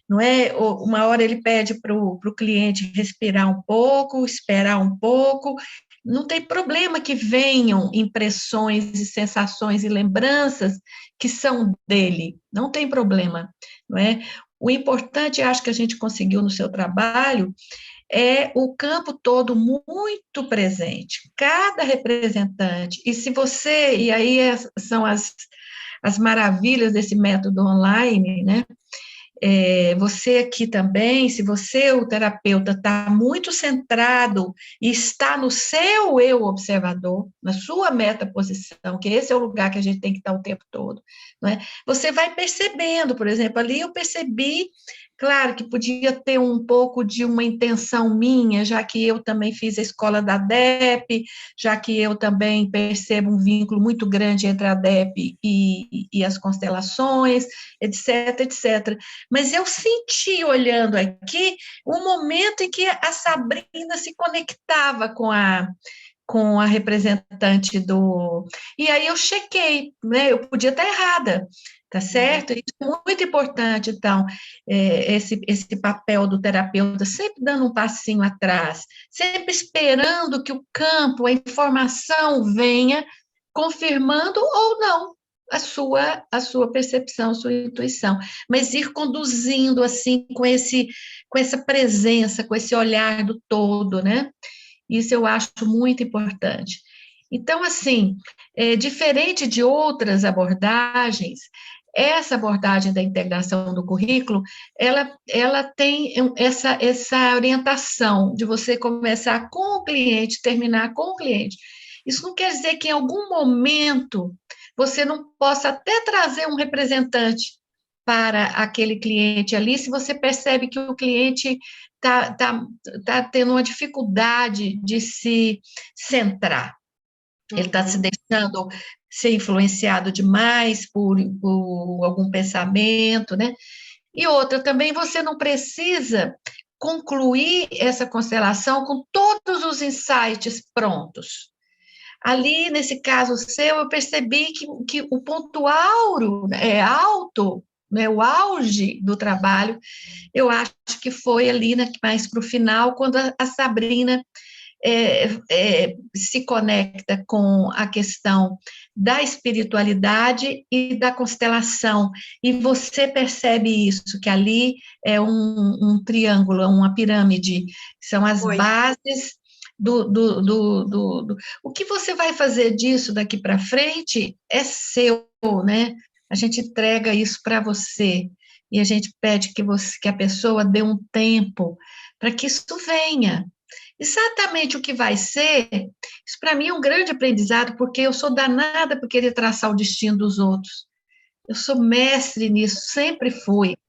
não é? Uma hora ele pede para o cliente respirar um pouco, esperar um pouco. Não tem problema que venham impressões e sensações e lembranças que são dele, não tem problema, não é? O importante, acho que a gente conseguiu no seu trabalho, é o campo todo muito presente, cada representante, e aí são as maravilhas desse método online, né? Você aqui também, se você, o terapeuta, está muito centrado e está no seu eu observador, na sua metaposição, que esse é o lugar que a gente tem que estar o tempo todo, não é? Você vai percebendo, por exemplo, ali eu percebi, claro que podia ter um pouco de uma intenção minha, já que eu também fiz a escola da DEP, já que eu também percebo um vínculo muito grande entre a DEP e as constelações, etc, etc. Mas eu senti, olhando aqui, um momento em que a Sabrina se conectava com a representante do... E aí eu chequei, né? Eu podia estar errada, tá certo? Isso é muito importante, então, esse papel do terapeuta, sempre dando um passinho atrás, sempre esperando que o campo, a informação venha, confirmando ou não a sua percepção, a sua intuição, mas ir conduzindo, assim, com essa presença, com esse olhar do todo, né? Isso eu acho muito importante. Então, assim, diferente de outras abordagens, essa abordagem da integração do currículo, ela tem essa orientação de você começar com o cliente, terminar com o cliente. Isso não quer dizer que em algum momento você não possa até trazer um representante para aquele cliente ali, se você percebe que o cliente está tendo uma dificuldade de se centrar. Ele está se deixando ser influenciado demais por algum pensamento, né? E outra, também você não precisa concluir essa constelação com todos os insights prontos. Ali, nesse caso seu, eu percebi que o ponto alto, né, o auge do trabalho, eu acho que foi ali, né, mais para o final, quando a Sabrina se conecta com a questão da espiritualidade e da constelação, e você percebe isso, que ali é um triângulo, uma pirâmide, são as bases o que você vai fazer disso daqui para frente é seu, né? A gente entrega isso para você, e a gente pede que a pessoa dê um tempo para que isso venha. Exatamente o que vai ser, isso para mim é um grande aprendizado, porque eu sou danada por querer traçar o destino dos outros. Eu sou mestre nisso, sempre fui. Pra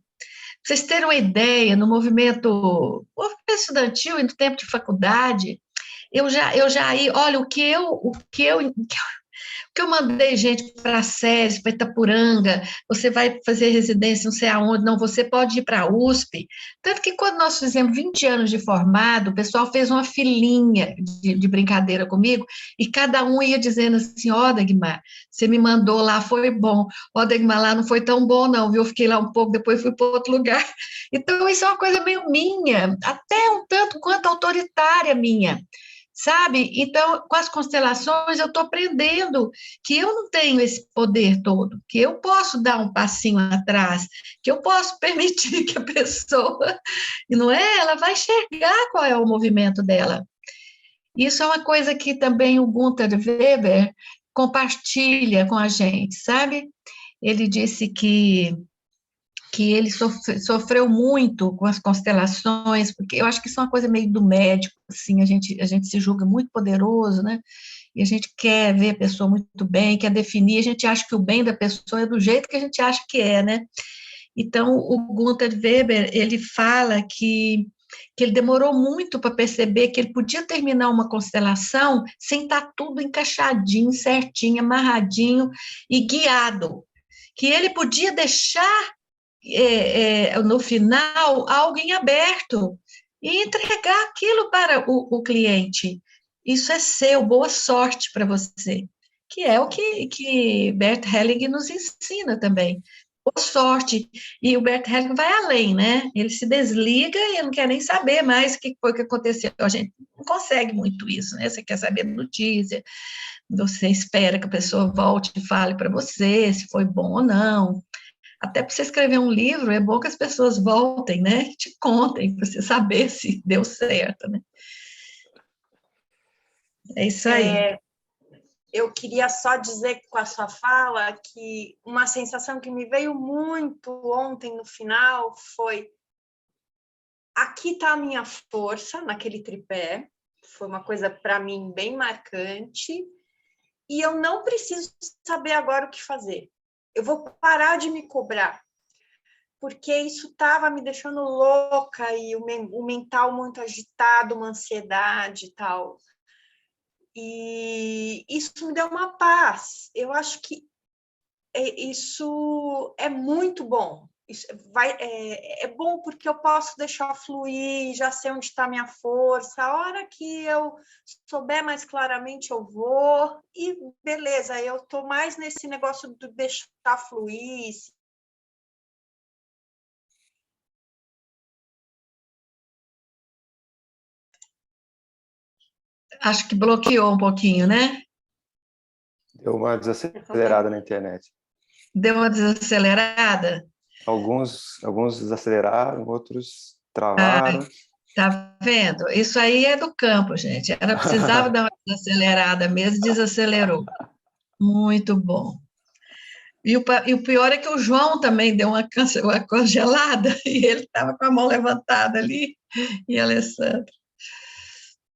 vocês terem uma ideia, no movimento estudantil e no tempo de faculdade, eu já olha, o que eu Porque eu mandei gente para Séries, para Itapuranga, você vai fazer residência não sei aonde, não, você pode ir para a USP. Tanto que quando nós fizemos 20 anos de formado, o pessoal fez uma filinha de brincadeira comigo, e cada um ia dizendo assim, ó, Dagmar, você me mandou lá, foi bom. Ó, Dagmar, lá não foi tão bom não, viu? Eu fiquei lá um pouco, depois fui para outro lugar. Então, isso é uma coisa meio minha, até um tanto quanto autoritária minha, sabe? Então, com as constelações, eu estou aprendendo que eu não tenho esse poder todo, que eu posso dar um passinho atrás, que eu posso permitir que a pessoa, não é? Ela vai enxergar qual é o movimento dela. Isso é uma coisa que também o Gunther Weber compartilha com a gente, sabe? Ele disse que ele sofreu muito com as constelações, porque eu acho que isso é uma coisa meio do médico, assim, a gente se julga muito poderoso, né? E a gente quer ver a pessoa muito bem, quer definir, a gente acha que o bem da pessoa é do jeito que a gente acha que é, né? Então, o Gunther Weber, ele fala que ele demorou muito para perceber que ele podia terminar uma constelação sem estar tudo encaixadinho, certinho, amarradinho e guiado, que ele podia deixar no final, algo em aberto e entregar aquilo para o cliente. Isso é seu, boa sorte para você. Que é o que Bert Helling nos ensina também. Boa sorte. E o Bert Helling vai além, né? Ele se desliga e ele não quer nem saber mais o que foi que aconteceu. A gente não consegue muito isso, né? Você quer saber notícia, você espera que a pessoa volte e fale para você se foi bom ou não. Até para você escrever um livro, é bom que as pessoas voltem, né? Te contem, para você saber se deu certo, né? É isso aí. Eu queria só dizer com a sua fala que uma sensação que me veio muito ontem no final foi: aqui está a minha força, naquele tripé. Foi uma coisa, para mim, bem marcante. E eu não preciso saber agora o que fazer. Eu vou parar de me cobrar, porque isso estava me deixando louca e o mental muito agitado, uma ansiedade e tal. E isso me deu uma paz. Eu acho que isso é muito bom. Isso é bom porque eu posso deixar fluir, já sei onde está a minha força. A hora que eu souber mais claramente, eu vou. E beleza, eu estou mais nesse negócio de deixar fluir. Acho que bloqueou um pouquinho, né? Deu uma desacelerada na internet. Deu uma desacelerada? Alguns desaceleraram, outros travaram. Tá vendo? Isso aí é do campo, gente. Ela precisava dar uma desacelerada mesmo, desacelerou. Muito bom. E o pior é que o João também deu uma congelada e ele estava com a mão levantada ali, e a Alessandra.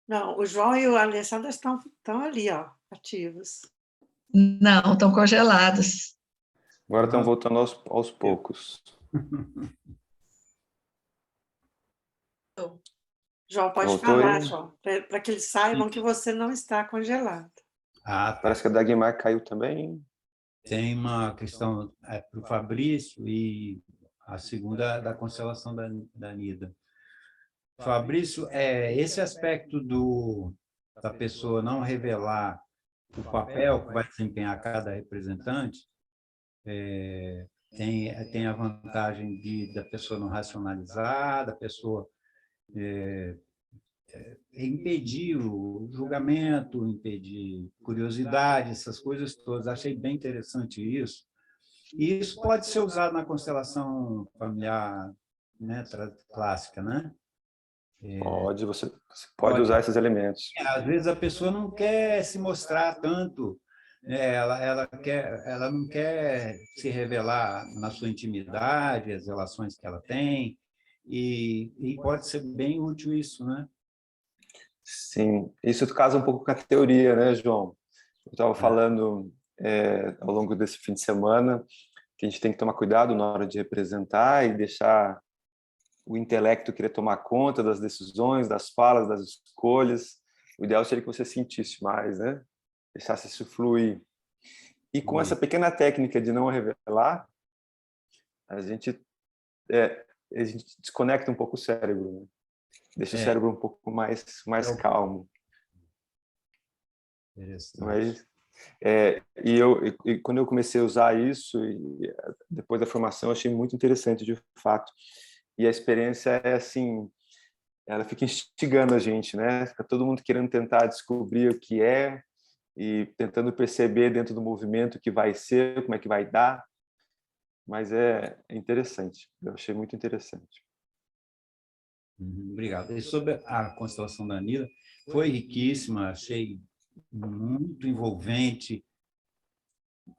Não, o João e o Alessandra estão ali, ó, ativos. Não, estão congelados. Agora estão voltando aos poucos. João, pode Voltou falar, aí? João, para que eles saibam que você não está congelado. Parece que a Dagmar caiu também. Tem uma questão para o Fabrício e a segunda da constelação da Nida. Fabrício, esse aspecto da pessoa não revelar o papel que vai desempenhar cada representante, tem a vantagem da pessoa não racionalizar, da pessoa impedir o julgamento, impedir curiosidade, essas coisas todas. Achei bem interessante isso. E isso pode ser usado na constelação familiar, né, clássica, né? Você pode usar esses elementos. Às vezes a pessoa não quer se mostrar tanto, ela não quer se revelar na sua intimidade, as relações que ela tem, e pode ser bem útil isso, né? Sim, isso casa um pouco com a teoria, né, João? Eu estava falando ao longo desse fim de semana que a gente tem que tomar cuidado na hora de representar e deixar o intelecto querer tomar conta das decisões, das falas, das escolhas. O ideal seria que você sentisse mais, né? Deixasse isso fluir. E com essa pequena técnica de não revelar, a gente desconecta um pouco o cérebro, né? Deixa o cérebro um pouco mais calmo. Interessante. E quando eu comecei a usar isso, depois da formação, eu achei muito interessante, de fato. E a experiência é assim, ela fica instigando a gente, né? Fica todo mundo querendo tentar descobrir o que é e tentando perceber dentro do movimento o que vai ser, como é que vai dar. Mas é interessante, eu achei muito interessante. Obrigado. E sobre a constelação da Anida, foi riquíssima, achei muito envolvente.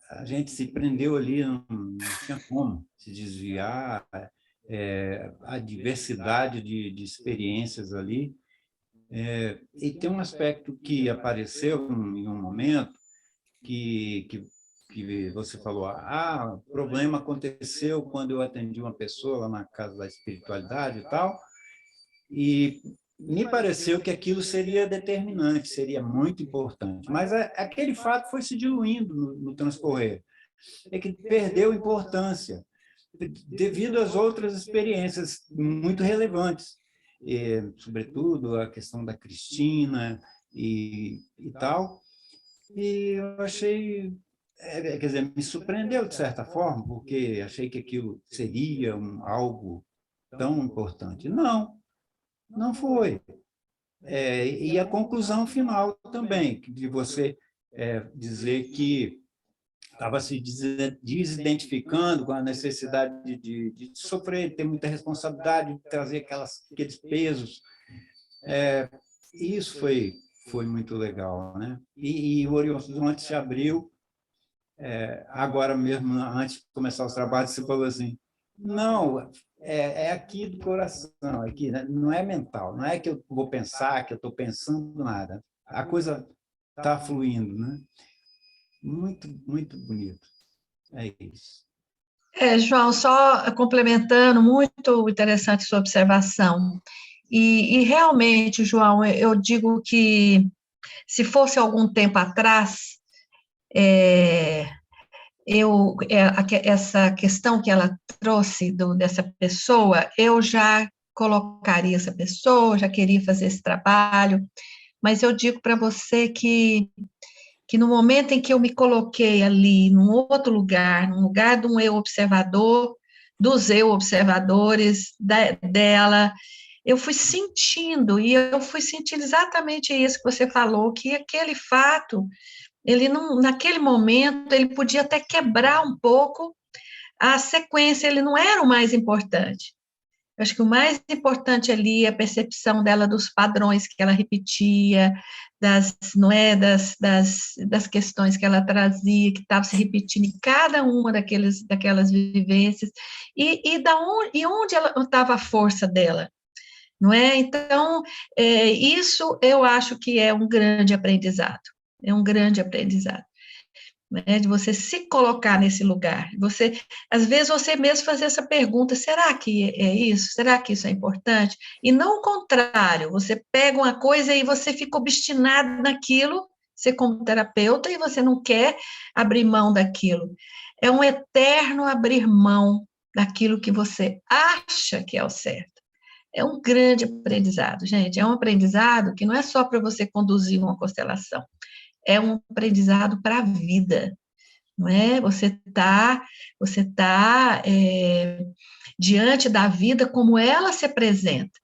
A gente se prendeu ali, não tinha como se desviar, a diversidade de experiências ali. E tem um aspecto que apareceu em um momento que você falou, o problema aconteceu quando eu atendi uma pessoa lá na Casa da Espiritualidade e tal, e me pareceu que aquilo seria determinante, seria muito importante, mas aquele fato foi se diluindo no transcorrer, que perdeu importância devido às outras experiências muito relevantes, sobretudo a questão da Cristina e tal, e eu achei, quer dizer, me surpreendeu de certa forma, porque achei que aquilo seria algo tão importante. Não foi. E a conclusão final também, de você dizer que estava se desidentificando com a necessidade de sofrer, de ter muita responsabilidade, de trazer aqueles pesos. Isso foi muito legal, né? E o horizonte se abriu. Agora mesmo, antes de começar os trabalhos, você falou assim, não, é aqui do coração, aqui, né? Não é mental, não é que eu vou pensar, que eu estou pensando nada. A coisa está fluindo, né? Muito, muito bonito. É isso. João, só complementando, muito interessante sua observação. E realmente, João, eu digo que se fosse algum tempo atrás, essa questão que ela trouxe dessa pessoa, eu já colocaria essa pessoa, já queria fazer esse trabalho, mas eu digo para você que no momento em que eu me coloquei ali, num outro lugar, no lugar de um eu observador, dos eu observadores, dela, eu fui sentindo, e eu fui sentindo exatamente isso que você falou, que aquele fato, ele não, naquele momento, ele podia até quebrar um pouco a sequência, ele não era o mais importante. Eu acho que o mais importante ali é a percepção dela dos padrões que ela repetia, das questões que ela trazia, que estavam se repetindo em cada uma daquelas vivências, e onde estava a força dela, não é? Então, isso eu acho que é um grande aprendizado, né, de você se colocar nesse lugar, às vezes você mesmo fazer essa pergunta, será que é isso? Será que isso é importante? E não o contrário, você pega uma coisa e você fica obstinado naquilo, você como terapeuta, e você não quer abrir mão daquilo. É um eterno abrir mão daquilo que você acha que é o certo. É um grande aprendizado, gente, é um aprendizado que não é só para você conduzir uma constelação, é um aprendizado para a vida, não é? Você tá diante da vida como ela se apresenta.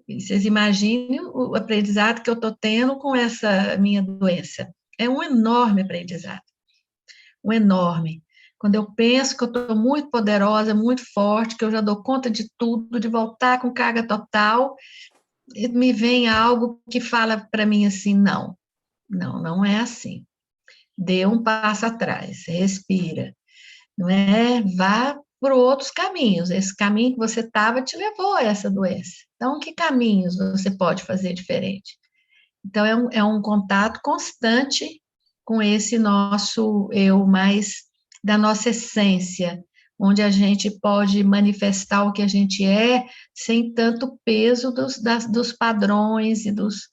E vocês imaginem o aprendizado que eu estou tendo com essa minha doença. É um enorme aprendizado, um enorme. Quando eu penso que eu estou muito poderosa, muito forte, que eu já dou conta de tudo, de voltar com carga total, me vem algo que fala para mim assim, não é assim. Dê um passo atrás, respira, não é? Vá por outros caminhos. Esse caminho que você estava te levou a essa doença. Então, que caminhos você pode fazer diferente? Então, é um contato constante com esse nosso eu mais da nossa essência, onde a gente pode manifestar o que a gente é, sem tanto peso dos padrões e dos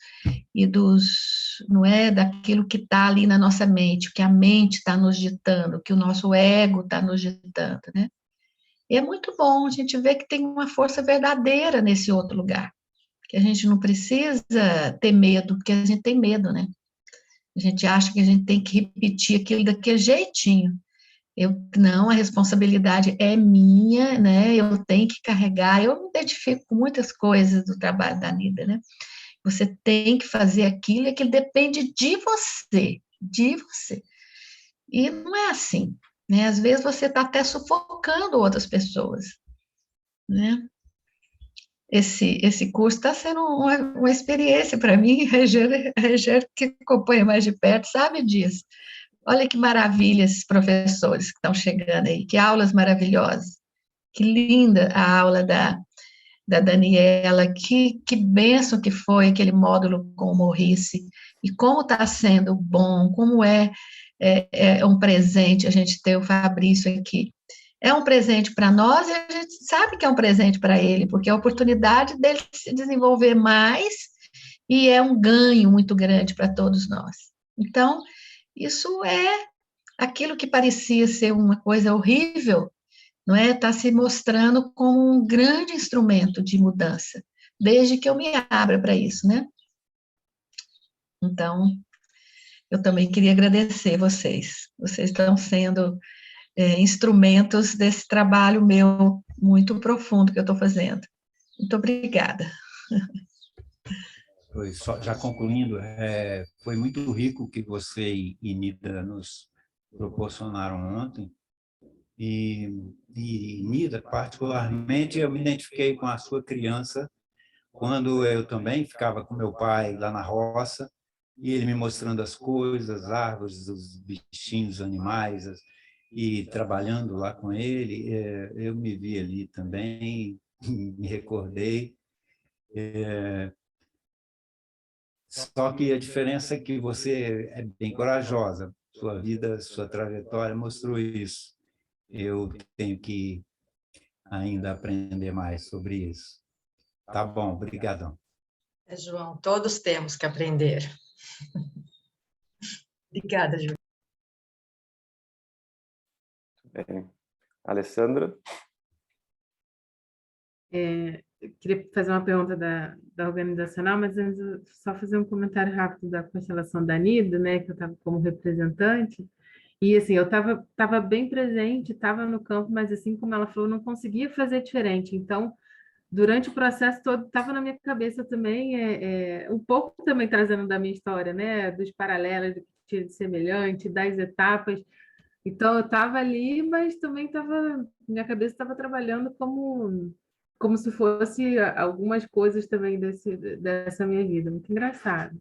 não é? Daquilo que está ali na nossa mente, o que a mente está nos ditando, o que o nosso ego está nos ditando, né? E é muito bom a gente ver que tem uma força verdadeira nesse outro lugar, que a gente não precisa ter medo, porque a gente tem medo, né? A gente acha que a gente tem que repetir aquilo daquele jeitinho. Não, a responsabilidade é minha, né? Eu tenho que carregar. Eu me identifico com muitas coisas do trabalho da Nida, né? Você tem que fazer aquilo, e aquilo depende de você, de você. E não é assim, né? Às vezes você está até sufocando outras pessoas, né? Esse curso está sendo uma experiência para mim, Reger, que acompanha mais de perto, sabe disso. Olha que maravilha esses professores que estão chegando aí, que aulas maravilhosas. Que linda a aula da Daniela, que bênção que foi aquele módulo com o Maurice, e como está sendo bom, como é um presente a gente ter o Fabrício aqui. É um presente para nós e a gente sabe que é um presente para ele, porque é a oportunidade dele se desenvolver mais e é um ganho muito grande para todos nós. Então, isso é aquilo que parecia ser uma coisa horrível, não é? Está se mostrando como um grande instrumento de mudança, desde que eu me abra para isso, né? Então, eu também queria agradecer vocês. Vocês estão sendo instrumentos desse trabalho meu muito profundo que eu estou fazendo. Muito obrigada. Já concluindo, foi muito rico o que você e Nida nos proporcionaram ontem. E Nida, particularmente, eu me identifiquei com a sua criança, quando eu também ficava com meu pai lá na roça, e ele me mostrando as coisas, as árvores, os bichinhos, os animais, e trabalhando lá com ele, eu me vi ali também, me recordei. Só que a diferença é que você é bem corajosa, sua vida, sua trajetória mostrou isso. Eu tenho que ainda aprender mais sobre isso. Tá bom, obrigadão. João, todos temos que aprender. Obrigada, João. Bem. Alessandra? Eu queria fazer uma pergunta da organizacional, mas antes só fazer um comentário rápido da constelação da Nida, né, que eu estava como representante, e assim, eu estava bem presente, estava no campo, mas assim como ela falou, não conseguia fazer diferente, então, durante o processo todo, estava na minha cabeça também, um pouco também trazendo da minha história, né, dos paralelos, do que tinha de semelhante, das etapas, então eu estava ali, mas também minha cabeça estava trabalhando como se fosse algumas coisas também dessa minha vida, muito engraçado,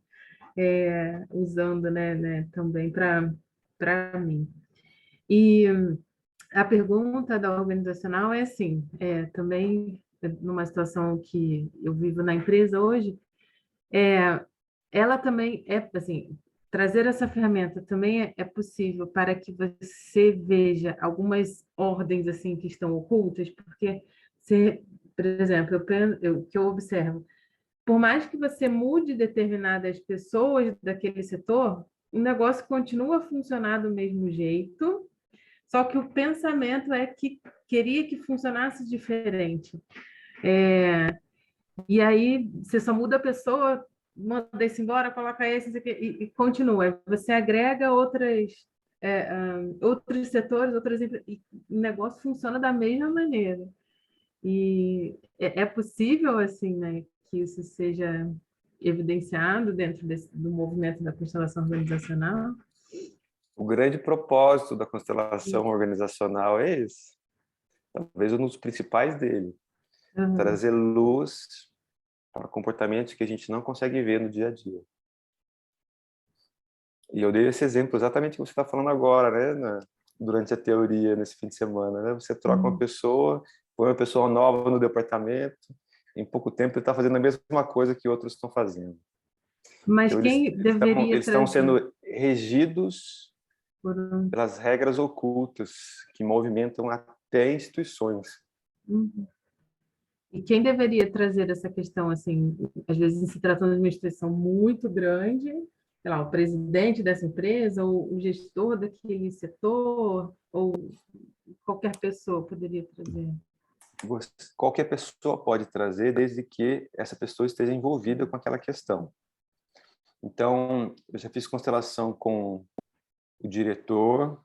usando, né, também para mim. E a pergunta da organizacional é assim, também numa situação que eu vivo na empresa hoje, ela também assim, trazer essa ferramenta também é possível para que você veja algumas ordens assim que estão ocultas, porque por exemplo, o que eu observo, por mais que você mude determinadas pessoas daquele setor, o negócio continua a funcionar do mesmo jeito, só que o pensamento é que queria que funcionasse diferente. E aí você só muda a pessoa, manda esse embora, coloca esse e continua. Você agrega outros setores, e o negócio funciona da mesma maneira. E é possível, assim, né, que isso seja evidenciado dentro do movimento da constelação organizacional? O grande propósito da constelação organizacional é esse. Talvez um dos principais dele. Trazer luz para comportamentos que a gente não consegue ver no dia a dia. E eu dei esse exemplo exatamente que você está falando agora, né? Durante a teoria, nesse fim de semana. Né? Você troca uma pessoa, põe uma pessoa nova no departamento, em pouco tempo ele está fazendo a mesma coisa que outros estão fazendo. Mas então, quem deveria eles estão sendo regidos pelas regras ocultas que movimentam até instituições. E quem deveria trazer essa questão, assim, às vezes se tratando de uma instituição muito grande, sei lá, o presidente dessa empresa, ou o gestor daquele setor, ou qualquer pessoa poderia trazer? Qualquer pessoa pode trazer, desde que essa pessoa esteja envolvida com aquela questão. Então, eu já fiz constelação com o diretor,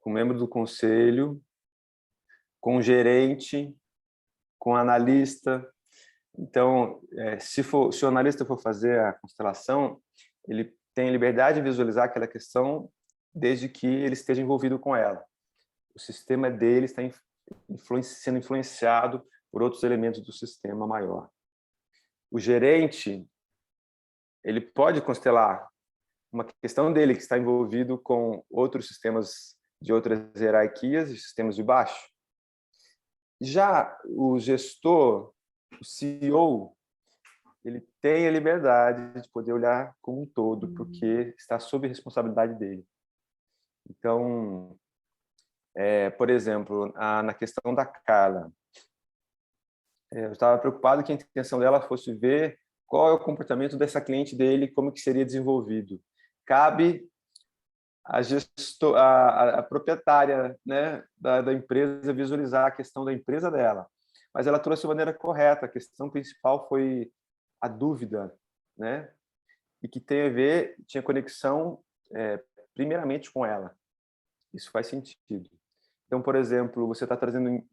com o membro do conselho, com o gerente, com o analista. Então, se o analista for fazer a constelação, ele tem liberdade de visualizar aquela questão desde que ele esteja envolvido com ela. O sistema dele está sendo influenciado por outros elementos do sistema maior. O gerente, ele pode constelar uma questão dele que está envolvido com outros sistemas de outras hierarquias e sistemas de baixo. Já o gestor, o CEO, ele tem a liberdade de poder olhar como um todo, porque está sob responsabilidade dele. Então, por exemplo, na questão da Carla, eu estava preocupado que a intenção dela fosse ver qual é o comportamento dessa cliente dele, como que seria desenvolvido. Cabe a proprietária, né, da empresa visualizar a questão da empresa dela. Mas ela trouxe de maneira correta. A questão principal foi a dúvida, né, e que tinha conexão primeiramente com ela. Isso faz sentido. Então, por exemplo, você está trazendo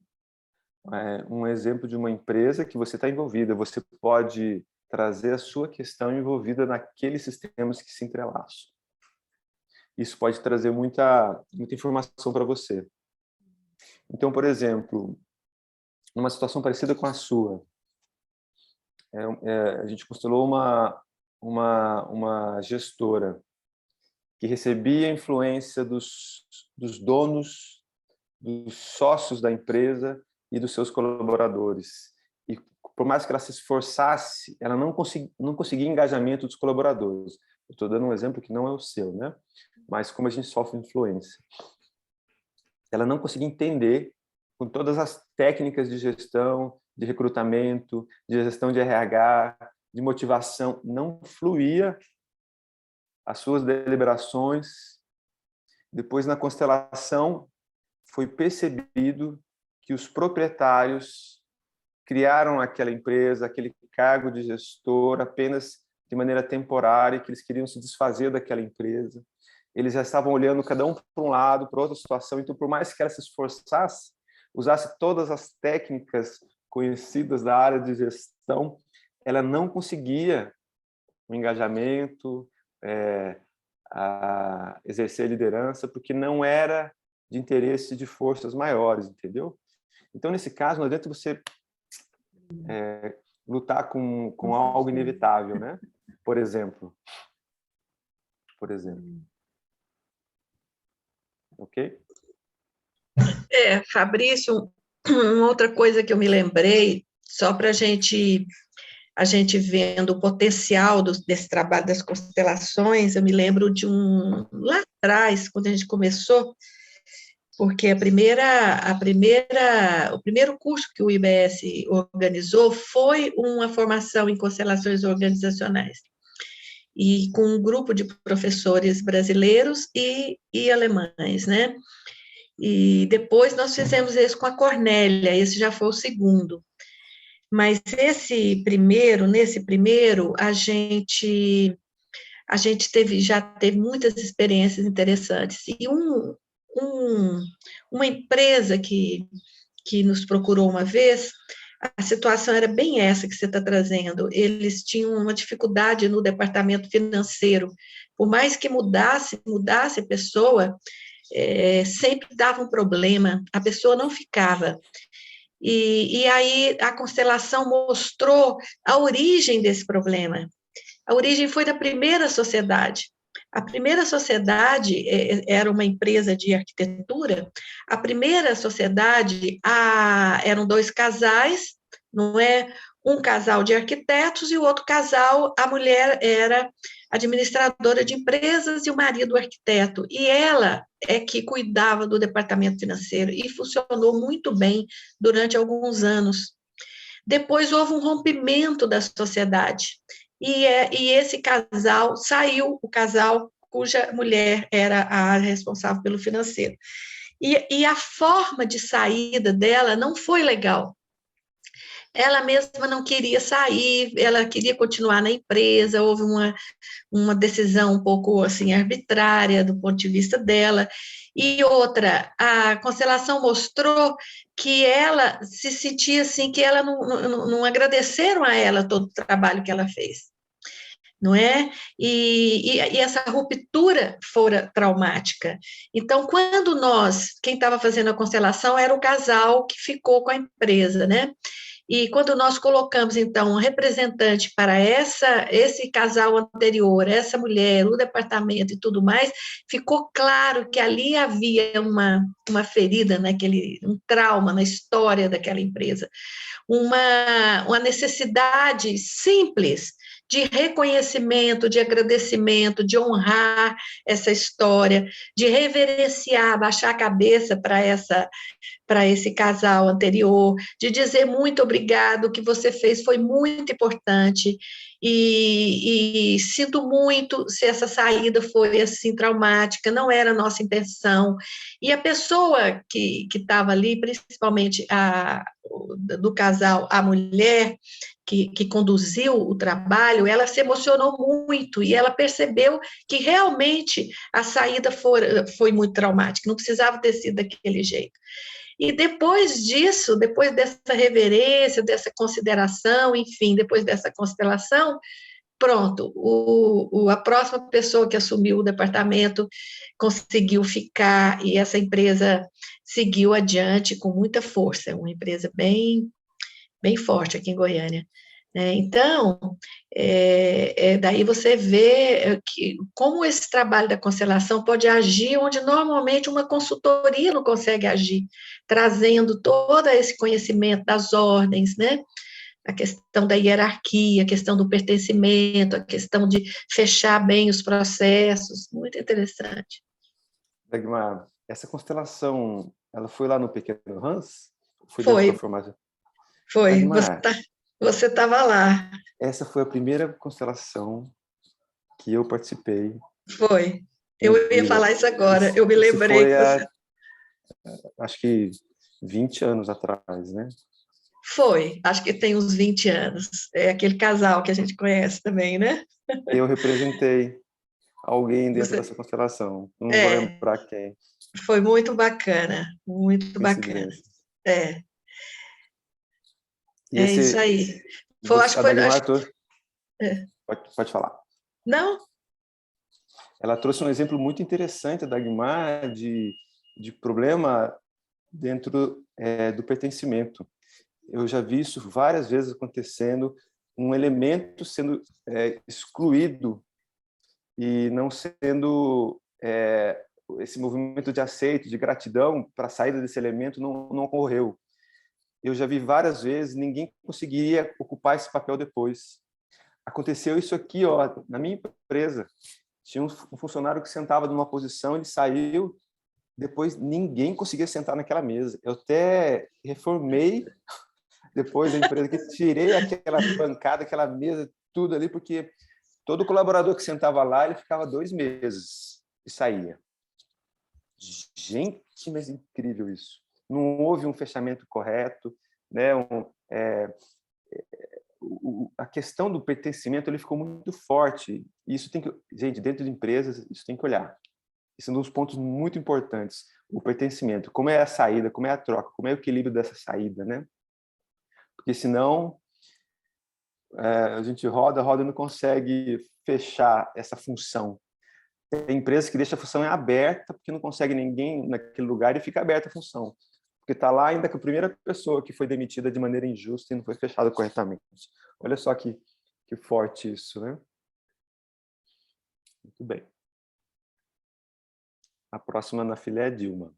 um exemplo de uma empresa que você está envolvida. Você pode trazer a sua questão envolvida naqueles sistemas que se entrelaçam. Isso pode trazer muita informação para você. Então, por exemplo, uma situação parecida com a sua. A gente constelou uma gestora que recebia a influência dos donos, dos sócios da empresa e dos seus colaboradores. E por mais que ela se esforçasse, ela não conseguia engajamento dos colaboradores. Eu estou dando um exemplo que não é o seu, né? Mas como a gente sofre influência. Ela não conseguia entender, com todas as técnicas de gestão, de recrutamento, de gestão de RH, de motivação, não fluía as suas deliberações. Depois, na constelação, foi percebido que os proprietários criaram aquela empresa, aquele cargo de gestor apenas de maneira temporária, que eles queriam se desfazer daquela empresa. Eles já estavam olhando cada um para um lado, para outra situação. Então, por mais que ela se esforçasse, usasse todas as técnicas conhecidas da área de gestão, ela não conseguia o engajamento, a exercer a liderança, porque não era de interesse de forças maiores, entendeu? Então, nesse caso, não adianta você lutar com algo inevitável, né? Por exemplo. Ok? Fabrício, uma outra coisa que eu me lembrei, só para a gente vendo o potencial desse trabalho das constelações, eu me lembro de lá atrás, quando a gente começou, porque o primeiro curso que o IBS organizou foi uma formação em constelações organizacionais, e com um grupo de professores brasileiros e alemães, né? E depois nós fizemos isso com a Cornélia, esse já foi o segundo. Mas nesse primeiro, a gente já teve muitas experiências interessantes. E uma empresa que nos procurou uma vez, a situação era bem essa que você está trazendo. Eles tinham uma dificuldade no departamento financeiro. Por mais que mudasse a pessoa, sempre dava um problema, a pessoa não ficava. E aí a constelação mostrou a origem desse problema. A origem foi da primeira sociedade. A primeira sociedade era uma empresa de arquitetura. A primeira sociedade eram 2 casais, não é? Um casal de arquitetos e o outro casal, a mulher era administradora de empresas e o marido arquiteto. E ela é que cuidava do departamento financeiro e funcionou muito bem durante alguns anos. Depois houve um rompimento da sociedade e esse casal saiu, o casal cuja mulher era a responsável pelo financeiro. E a forma de saída dela não foi legal. Ela mesma não queria sair, ela queria continuar na empresa, houve uma decisão um pouco assim arbitrária do ponto de vista dela. E outra, a constelação mostrou que ela se sentia assim, que ela não agradeceram a ela todo o trabalho que ela fez. Não é? E essa ruptura fora traumática. Então, quando quem estava fazendo a constelação era o casal que ficou com a empresa, né? E quando nós colocamos, então, um representante para esse casal anterior, essa mulher, o departamento e tudo mais, ficou claro que ali havia uma ferida, um trauma na história daquela empresa, uma necessidade simples de reconhecimento, de agradecimento, de honrar essa história, de reverenciar, baixar a cabeça para esse casal anterior, de dizer muito obrigado, o que você fez foi muito importante, e sinto muito se essa saída foi assim traumática, não era a nossa intenção. E a pessoa que estava ali, principalmente do casal, a mulher, que conduziu o trabalho, ela se emocionou muito e ela percebeu que realmente a saída foi muito traumática, não precisava ter sido daquele jeito. E depois disso, depois dessa reverência, dessa consideração, enfim, depois dessa constelação, pronto, a próxima pessoa que assumiu o departamento conseguiu ficar e essa empresa seguiu adiante com muita força, uma empresa bem forte aqui em Goiânia. Então, daí você vê como esse trabalho da constelação pode agir onde normalmente uma consultoria não consegue agir, trazendo todo esse conhecimento das ordens, né? A questão da hierarquia, a questão do pertencimento, a questão de fechar bem os processos, muito interessante. Dagmar, essa constelação, ela foi lá no Pequeno Hans? Foi. Foi. Dagmar, você estava lá. Essa foi a primeira constelação que eu participei. Foi. Eu ia falar isso agora, eu me lembrei. Acho que 20 anos atrás, né? Foi, acho que tem uns 20 anos. É aquele casal que a gente conhece também, né? Eu representei alguém dentro dessa constelação. Não vou lembrar quem. Foi muito bacana, muito bacana. Isso aí. Acho que foi. Pode falar. Não? Ela trouxe um exemplo muito interessante, a Dagmar, de problema dentro do pertencimento. Eu já vi isso várias vezes acontecendo, um elemento sendo excluído e não sendo esse movimento de aceito, de gratidão para a saída desse elemento não ocorreu. Eu já vi várias vezes, ninguém conseguiria ocupar esse papel depois. Aconteceu isso aqui, na minha empresa. Tinha um funcionário que sentava numa posição, ele saiu, depois ninguém conseguia sentar naquela mesa. Eu até reformei depois da empresa, que tirei aquela bancada, aquela mesa, tudo ali, porque todo colaborador que sentava lá, ele ficava 2 meses e saía. Gente, mas incrível isso. Não houve um fechamento correto, né? A questão do pertencimento ele ficou muito forte. E isso tem que, gente, dentro de empresas, isso tem que olhar. Isso é um dos pontos muito importantes. O pertencimento, como é a saída, como é a troca, como é o equilíbrio dessa saída, né? Porque senão a gente roda e não consegue fechar essa função. Tem empresas que deixam a função aberta porque não consegue ninguém naquele lugar e fica aberta a função. Porque está lá ainda com a primeira pessoa que foi demitida de maneira injusta e não foi fechada corretamente. Olha só que forte isso, né? Muito bem. A próxima na fila é a Dilma.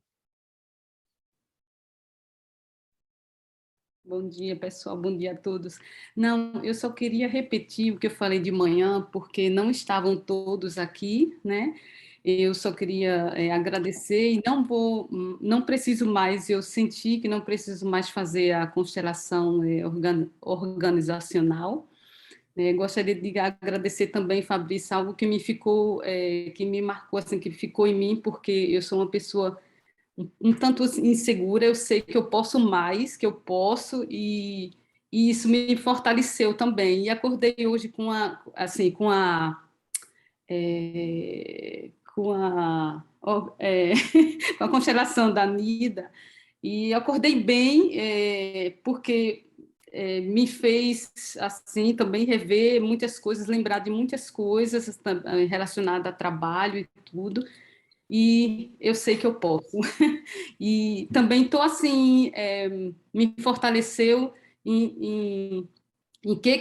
Bom dia, pessoal. Bom dia a todos. Não, eu só queria repetir o que eu falei de manhã, porque não estavam todos aqui, né? Eu só queria agradecer e não preciso mais, eu senti que não preciso mais fazer a constelação organizacional, Gostaria de agradecer também, Fabrício, algo que me ficou, que me marcou, assim, que ficou em mim, porque eu sou uma pessoa um tanto insegura. Eu sei que eu posso mais, que eu posso, e isso me fortaleceu também. E acordei hoje com a com a constelação da Nida, e acordei bem, porque me fez assim também rever muitas coisas, lembrar de muitas coisas relacionadas a trabalho e tudo, e eu sei que eu posso. E também estou assim, me fortaleceu em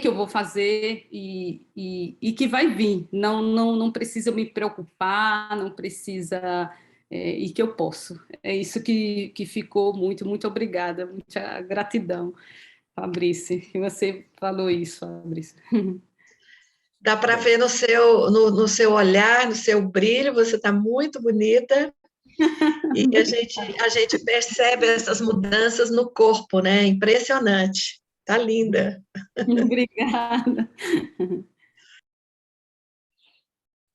que eu vou fazer e que vai vir. Não precisa me preocupar, não precisa, e que eu posso. É isso que ficou. Muito obrigada, muita gratidão, Fabrício, que você falou isso, Fabrício. Dá para ver no seu olhar, no seu brilho, você está muito bonita. E a gente percebe essas mudanças no corpo, né? Impressionante. Tá linda. Obrigada.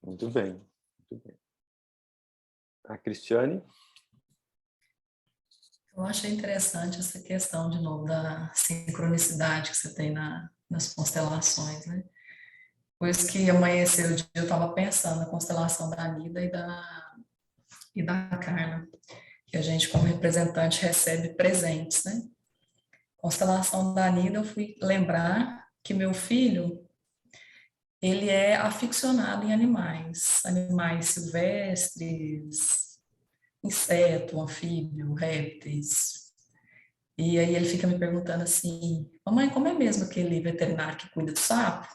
Muito bem. A Cristiane? Eu achei interessante essa questão, de novo, da sincronicidade que você tem nas constelações, né? Pois que amanheceu o dia, eu estava pensando na constelação da Nida e da Carla, que a gente, como representante, recebe presentes, né? Constelação da Nida, eu fui lembrar que meu filho, ele é aficionado em animais silvestres, inseto, anfíbio, répteis. E aí ele fica me perguntando assim: mamãe, como é mesmo aquele veterinário que cuida do sapo?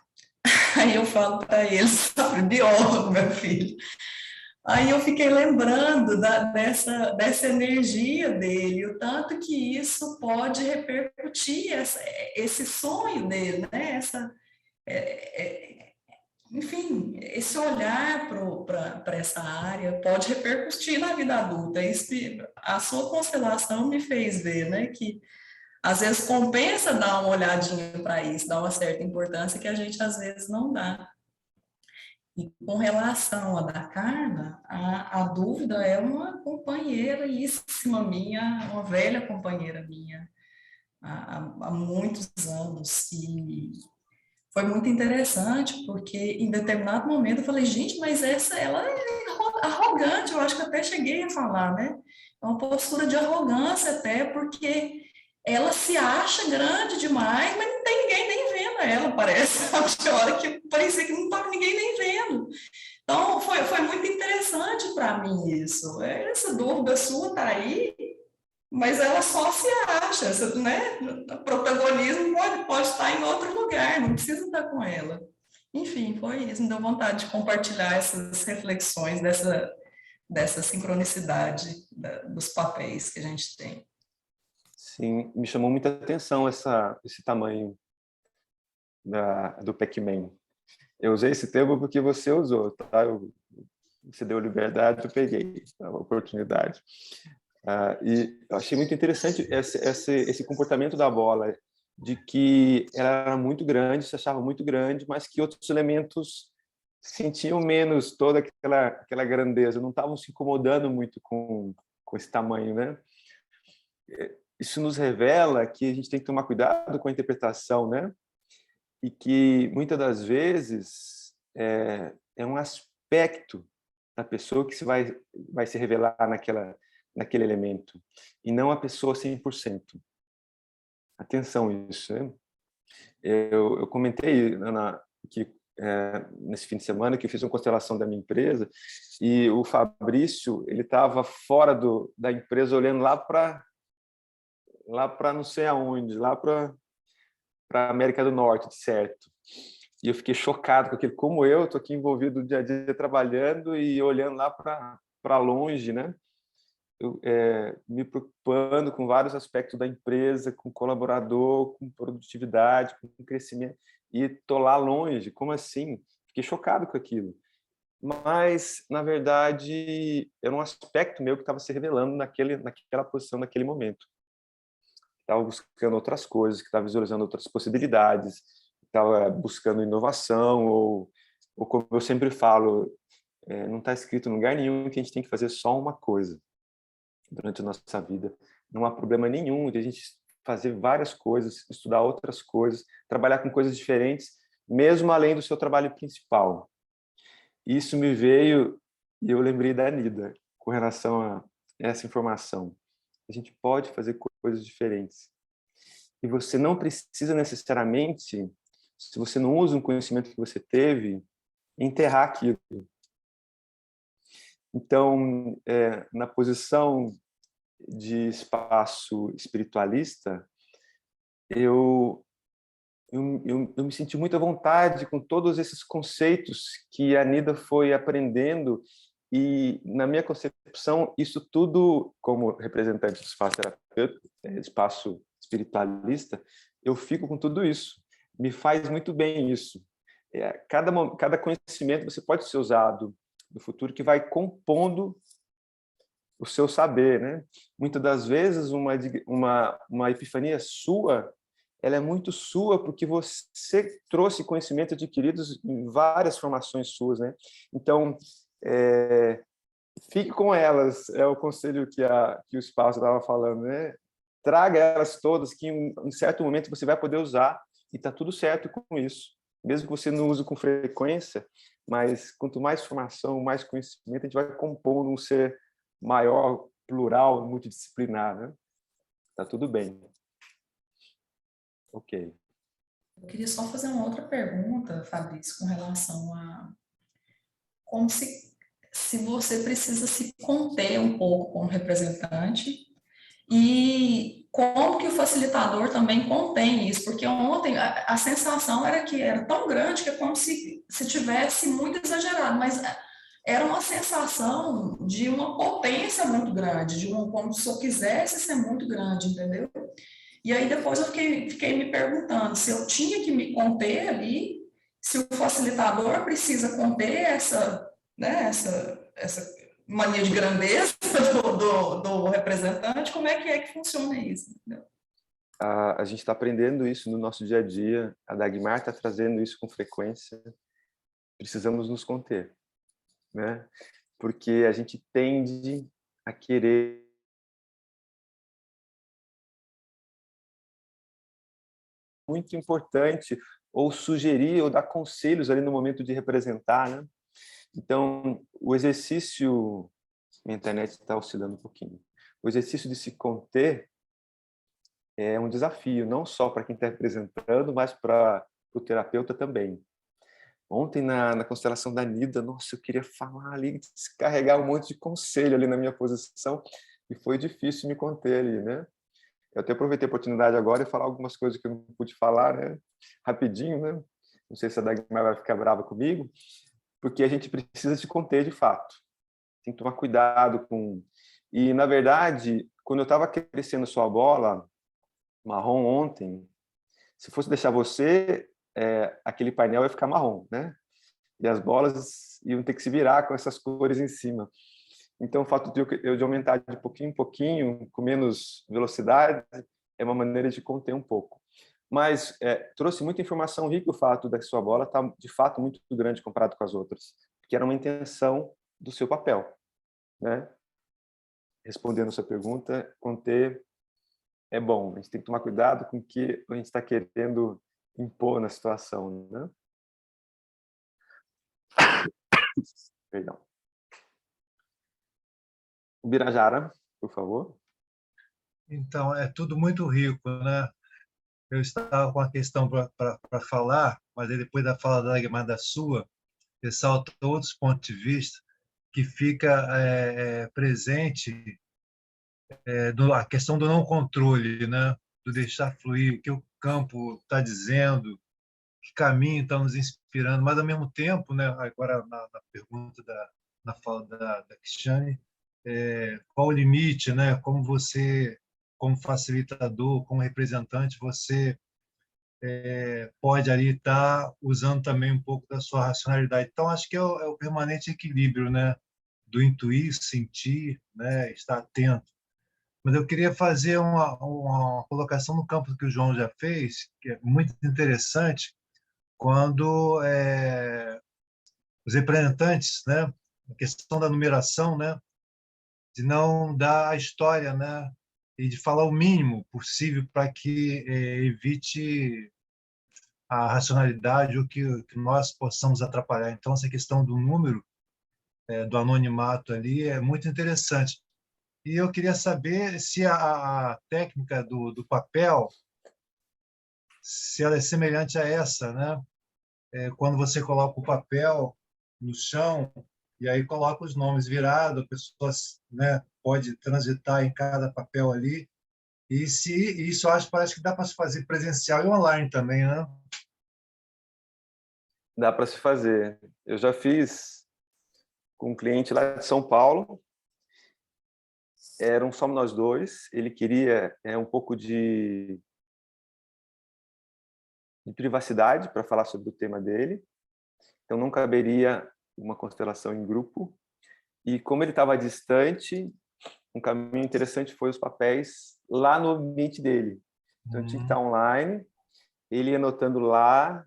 Aí eu falo para ele: sabe, biólogo, meu filho. Aí eu fiquei lembrando dessa energia dele, o tanto que isso pode repercutir, esse sonho dele, né? Enfim, esse olhar para essa área pode repercutir na vida adulta. A sua constelação me fez ver, né, que às vezes compensa dar uma olhadinha para isso, dar uma certa importância que a gente às vezes não dá. E com relação a da Carla, a dúvida é uma companheiríssima minha, uma velha companheira minha, há muitos anos. E foi muito interessante, porque em determinado momento eu falei: gente, mas ela é arrogante. Eu acho que até cheguei a falar, né? É uma postura de arrogância até, porque ela se acha grande demais, mas não tem ninguém nem vendo ela, parece. A hora que parecia que não estava ninguém nem vendo. Então, foi muito interessante para mim isso. Essa dúvida sua está aí, mas ela só se acha, né? O protagonismo pode estar em outro lugar, não precisa estar com ela. Enfim, foi isso. Me deu vontade de compartilhar essas reflexões dessa sincronicidade dos papéis que a gente tem. Sim, me chamou muita atenção esse tamanho do Pac-Man. Eu usei esse termo porque você usou, tá? Você deu liberdade, eu peguei a oportunidade. E eu achei muito interessante esse comportamento da bola, de que ela era muito grande, se achava muito grande, mas que outros elementos sentiam menos toda aquela grandeza, não estavam se incomodando muito com esse tamanho, né? Isso nos revela que a gente tem que tomar cuidado com a interpretação, né? E que muitas das vezes é um aspecto da pessoa que vai se revelar naquele elemento, e não a pessoa 100%. Atenção isso, né? Eu comentei, Ana, que nesse fim de semana que eu fiz uma constelação da minha empresa, e o Fabrício, ele estava fora da empresa olhando lá para não sei aonde, lá para a América do Norte, certo? E eu fiquei chocado com aquilo, como eu estou aqui envolvido no dia a dia trabalhando e olhando lá para longe, né? Me preocupando com vários aspectos da empresa, com colaborador, com produtividade, com crescimento, e estou lá longe, como assim? Fiquei chocado com aquilo. Mas, na verdade, era um aspecto meu que estava se revelando naquela posição, naquele momento. Estava buscando outras coisas, que estava visualizando outras possibilidades, estava buscando inovação, ou como eu sempre falo, não está escrito em lugar nenhum que a gente tem que fazer só uma coisa durante a nossa vida. Não há problema nenhum de a gente fazer várias coisas, estudar outras coisas, trabalhar com coisas diferentes, mesmo além do seu trabalho principal. Isso me veio, e eu lembrei da Nida, com relação a essa informação. A gente pode fazer coisas diferentes. E você não precisa necessariamente, se você não usa um conhecimento que você teve, enterrar aquilo. Então, na posição de espaço espiritualista, eu me senti muito à vontade com todos esses conceitos que a Nida foi aprendendo, e, na minha concepção, isso tudo, como representante do espaço terapêutico, espaço espiritualista, eu fico com tudo isso. Me faz muito bem isso. Cada conhecimento você pode ser usado no futuro que vai compondo o seu saber, né? Muitas das vezes uma epifania sua, ela é muito sua porque você trouxe conhecimento adquiridos em várias formações suas, né? Então, fique com elas, é o conselho que o espaço estava falando, né? Traga elas todas, que em certo momento você vai poder usar, e está tudo certo com isso. Mesmo que você não use com frequência, mas quanto mais formação, mais conhecimento, a gente vai compondo um ser maior, plural, multidisciplinar, né? Tá tudo bem. Ok. Eu queria só fazer uma outra pergunta, Fabrício, com relação a como se você precisa se conter um pouco como representante e como que o facilitador também contém isso, porque ontem a sensação era que era tão grande que é como se tivesse muito exagerado, mas era uma sensação de uma potência muito grande, como se eu quisesse ser muito grande, entendeu? E aí depois eu fiquei me perguntando se eu tinha que me conter ali, se o facilitador precisa conter essa mania de grandeza do representante, como é que funciona isso? Entendeu? A gente está aprendendo isso no nosso dia a dia, a Dagmar está trazendo isso com frequência, precisamos nos conter, né? Porque a gente tende a querer muito importante, ou sugerir, ou dar conselhos ali no momento de representar, né? Então, o exercício... Minha internet está oscilando um pouquinho. O exercício de se conter é um desafio, não só para quem está representando, mas para o terapeuta também. Ontem, na constelação da Nida, nossa, eu queria falar ali, descarregar um monte de conselho ali na minha posição, e foi difícil me conter ali, né? Eu até aproveitei a oportunidade agora de falar algumas coisas que eu não pude falar, né? Rapidinho, né? Não sei se a Dagmar vai ficar brava comigo, porque a gente precisa se conter de fato. Tem que tomar cuidado com... E, na verdade, quando eu estava crescendo sua bola marrom ontem, se fosse deixar você, aquele painel ia ficar marrom, né? E as bolas iam ter que se virar com essas cores em cima. Então, o fato de eu de aumentar de pouquinho em pouquinho, com menos velocidade, é uma maneira de conter um pouco. Mas trouxe muita informação rica o fato da sua bola estar, de fato, muito grande comparado com as outras, que era uma intenção do seu papel, né? Respondendo a sua pergunta, conter é bom. A gente tem que tomar cuidado com o que a gente está querendo impor na situação, né? Perdão. Birajara, por favor. Então, é tudo muito rico, né? Eu estava com uma questão para falar, mas aí depois da fala da Dagmar da sua, ressalta outros pontos de vista que fica presente a questão do não controle, né? Do deixar fluir, o que o campo está dizendo, que caminho está nos inspirando, mas ao mesmo tempo, né? Agora na pergunta na fala da Cristiane, qual o limite, né? Como você, como facilitador, como representante, você pode ali estar usando também um pouco da sua racionalidade. Então, acho que é o permanente equilíbrio, né? Do intuir, sentir, né? Estar atento. Mas eu queria fazer uma colocação no campo que o João já fez, que é muito interessante, quando os representantes, né, a questão da numeração, né, de não dar a história, né, e de falar o mínimo possível para que evite a racionalidade ou que nós possamos atrapalhar. Então, essa questão do número, do anonimato ali, é muito interessante. E eu queria saber se a técnica do papel, se ela é semelhante a essa, né? Quando você coloca o papel no chão e aí coloca os nomes virados, a pessoa, né, pode transitar em cada papel ali. E isso eu acho, parece que dá para se fazer presencial e online também, né? Dá para se fazer. Eu já fiz com um cliente lá de São Paulo. Eram só nós dois. Ele queria um pouco de privacidade para falar sobre o tema dele. Então, não caberia uma constelação em grupo. E como ele estava distante, um caminho interessante foi os papéis lá no ambiente dele. Então, tinha que estar online. Ele ia anotando lá.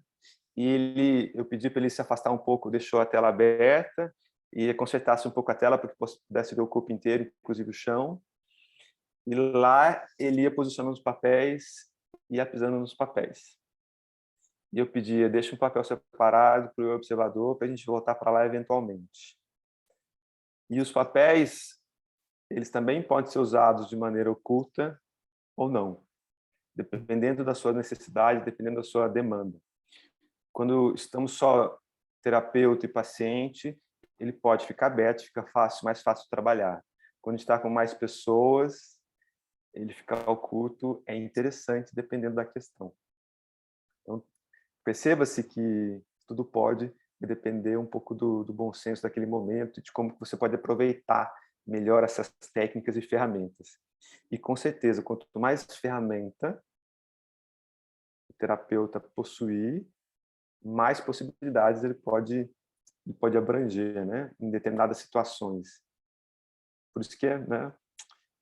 E eu pedi para ele se afastar um pouco, deixou a tela aberta e consertasse um pouco a tela para que pudesse ver o corpo inteiro, inclusive o chão. E lá ele ia posicionando os papéis e ia pisando nos papéis. E eu pedia, deixa um papel separado para o observador para a gente voltar para lá eventualmente. E os papéis, eles também podem ser usados de maneira oculta ou não, dependendo da sua necessidade, dependendo da sua demanda. Quando estamos só terapeuta e paciente, ele pode ficar aberto, fica mais fácil de trabalhar. Quando está com mais pessoas, ele fica oculto, é interessante dependendo da questão. Então, perceba-se que tudo pode depender um pouco do bom senso daquele momento e de como você pode aproveitar melhor essas técnicas e ferramentas. E, com certeza, quanto mais ferramenta o terapeuta possuir, mais possibilidades ele pode abranger, né, em determinadas situações. Por isso que né,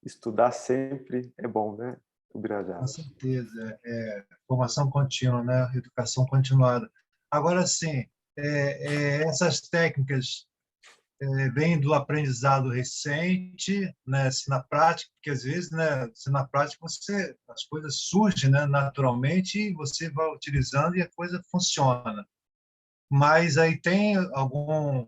estudar sempre é bom, né, o Birajara? Com certeza, formação contínua, né, educação continuada. Agora, sim, essas técnicas vêm do aprendizado recente, né, se na prática, porque às vezes, né, se na prática as coisas surgem, né, naturalmente e você vai utilizando e a coisa funciona. Mas aí tem alguma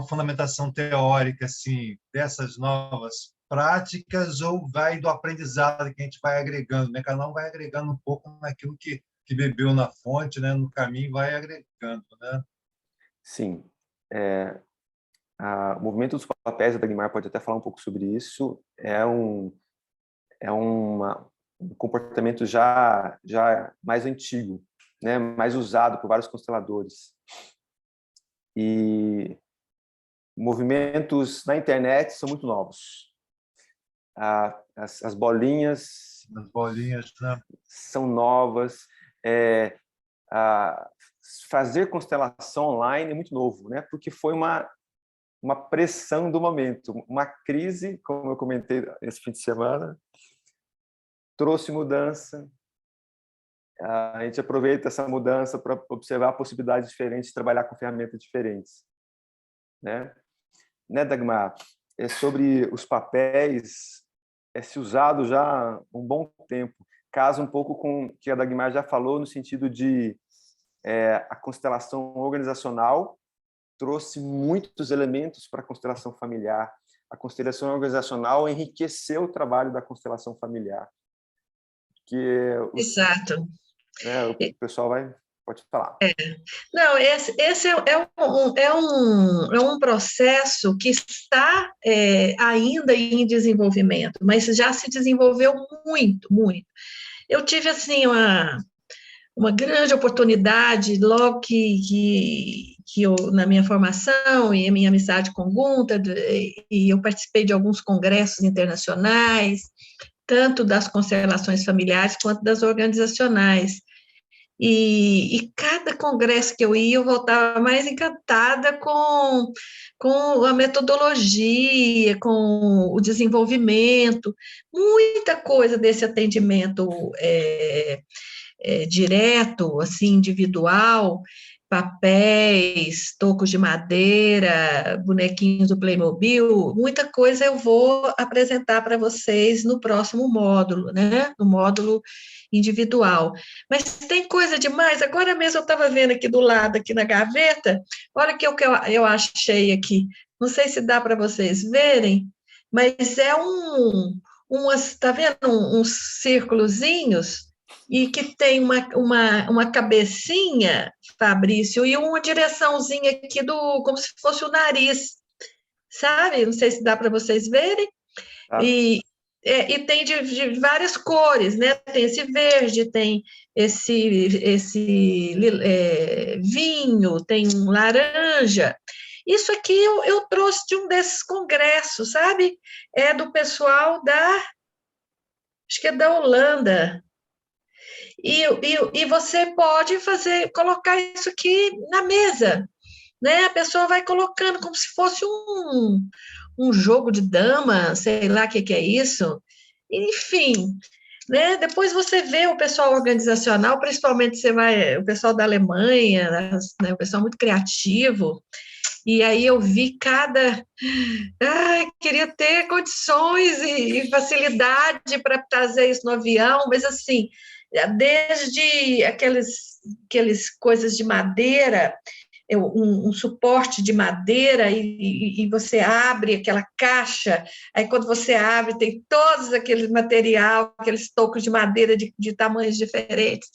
fundamentação teórica assim dessas novas práticas ou vai do aprendizado que a gente vai agregando, né? Cada um vai agregando um pouco naquilo que bebeu na fonte, né? No caminho vai agregando, né? Sim. O movimento dos papéis, a Dagmar pode até falar um pouco sobre isso, é um comportamento já mais antigo, né? Mais usado por vários consteladores. E movimentos na internet são muito novos. As bolinhas, né, são novas. Fazer constelação online é muito novo, né? Porque foi uma pressão do momento, uma crise, como eu comentei esse fim de semana, trouxe mudança. A gente aproveita essa mudança para observar possibilidades diferentes de trabalhar com ferramentas diferentes, né? Dagmar? Sobre os papéis, se usado já há um bom tempo. Casa um pouco com o que a Dagmar já falou, no sentido de a constelação organizacional trouxe muitos elementos para a constelação familiar. A constelação organizacional enriqueceu o trabalho da constelação familiar. Exato. O pessoal pode falar. Não, esse é um processo que está ainda em desenvolvimento, mas já se desenvolveu muito, muito. Eu tive assim uma grande oportunidade logo que eu, na minha formação e a minha amizade com Gunther, e eu participei de alguns congressos internacionais, tanto das constelações familiares quanto das organizacionais. E cada congresso que eu ia, eu voltava mais encantada com a metodologia, com o desenvolvimento, muita coisa desse atendimento direto, assim, individual, papéis, tocos de madeira, bonequinhos do Playmobil, muita coisa eu vou apresentar para vocês no próximo módulo, né? No módulo individual. Mas tem coisa demais. Agora mesmo eu estava vendo aqui do lado, aqui na gaveta, olha o que eu achei aqui. Não sei se dá para vocês verem, mas é tá vendo? Uns círculozinhos, e que tem uma cabecinha, Fabrício, e uma direçãozinha aqui como se fosse o nariz, sabe? Não sei se dá para vocês verem. E tem de várias cores, né? Tem esse verde, tem esse vinho, tem um laranja. Isso aqui eu trouxe de um desses congressos, sabe? É do pessoal acho que é da Holanda. E você pode colocar isso aqui na mesa, né? A pessoa vai colocando como se fosse um jogo de dama, sei lá o que é isso. Enfim, né? Depois você vê o pessoal organizacional, principalmente o pessoal da Alemanha, né? O pessoal muito criativo. E aí eu vi queria ter condições e facilidade para trazer isso no avião, mas assim, desde aqueles coisas de madeira, um suporte de madeira, e você abre aquela caixa, aí quando você abre tem todos aqueles material, aqueles tocos de madeira de tamanhos diferentes.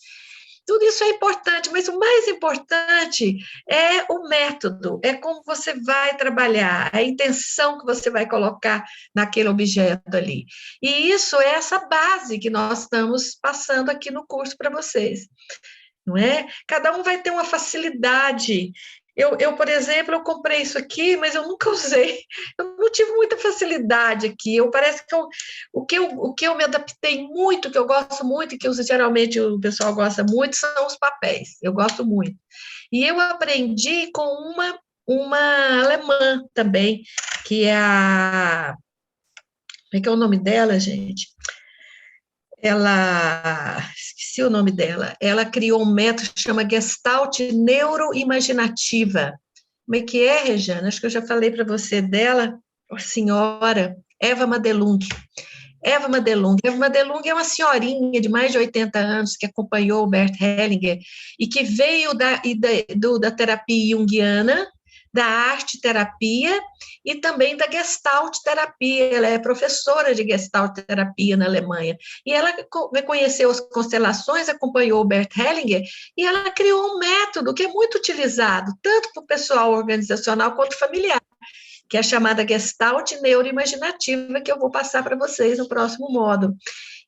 Tudo isso é importante, mas o mais importante é o método, é como você vai trabalhar, a intenção que você vai colocar naquele objeto ali. E isso é essa base que nós estamos passando aqui no curso para vocês, não é? Cada um vai ter uma facilidade. Eu, por exemplo, eu comprei isso aqui, mas eu nunca usei. Eu não tive muita facilidade aqui. Parece que o que eu me adaptei muito, que eu gosto muito, e que geralmente o pessoal gosta muito, são os papéis. Eu gosto muito. E eu aprendi com uma alemã também, que é como é que é o nome dela, gente? Esqueci o nome dela, ela criou um método que chama Gestalt Neuroimaginativa. Como é que é, Rejane? Acho que eu já falei para você dela, a senhora Eva Madelung. Eva Madelung é uma senhorinha de mais de 80 anos que acompanhou o Bert Hellinger e que veio da terapia junguiana, da arte-terapia e também da Gestalt-terapia. Ela é professora de Gestalt-terapia na Alemanha. E ela conheceu as constelações, acompanhou o Bert Hellinger, e ela criou um método que é muito utilizado, tanto para o pessoal organizacional quanto familiar, que é a chamada Gestalt Neuroimaginativa, que eu vou passar para vocês no próximo módulo.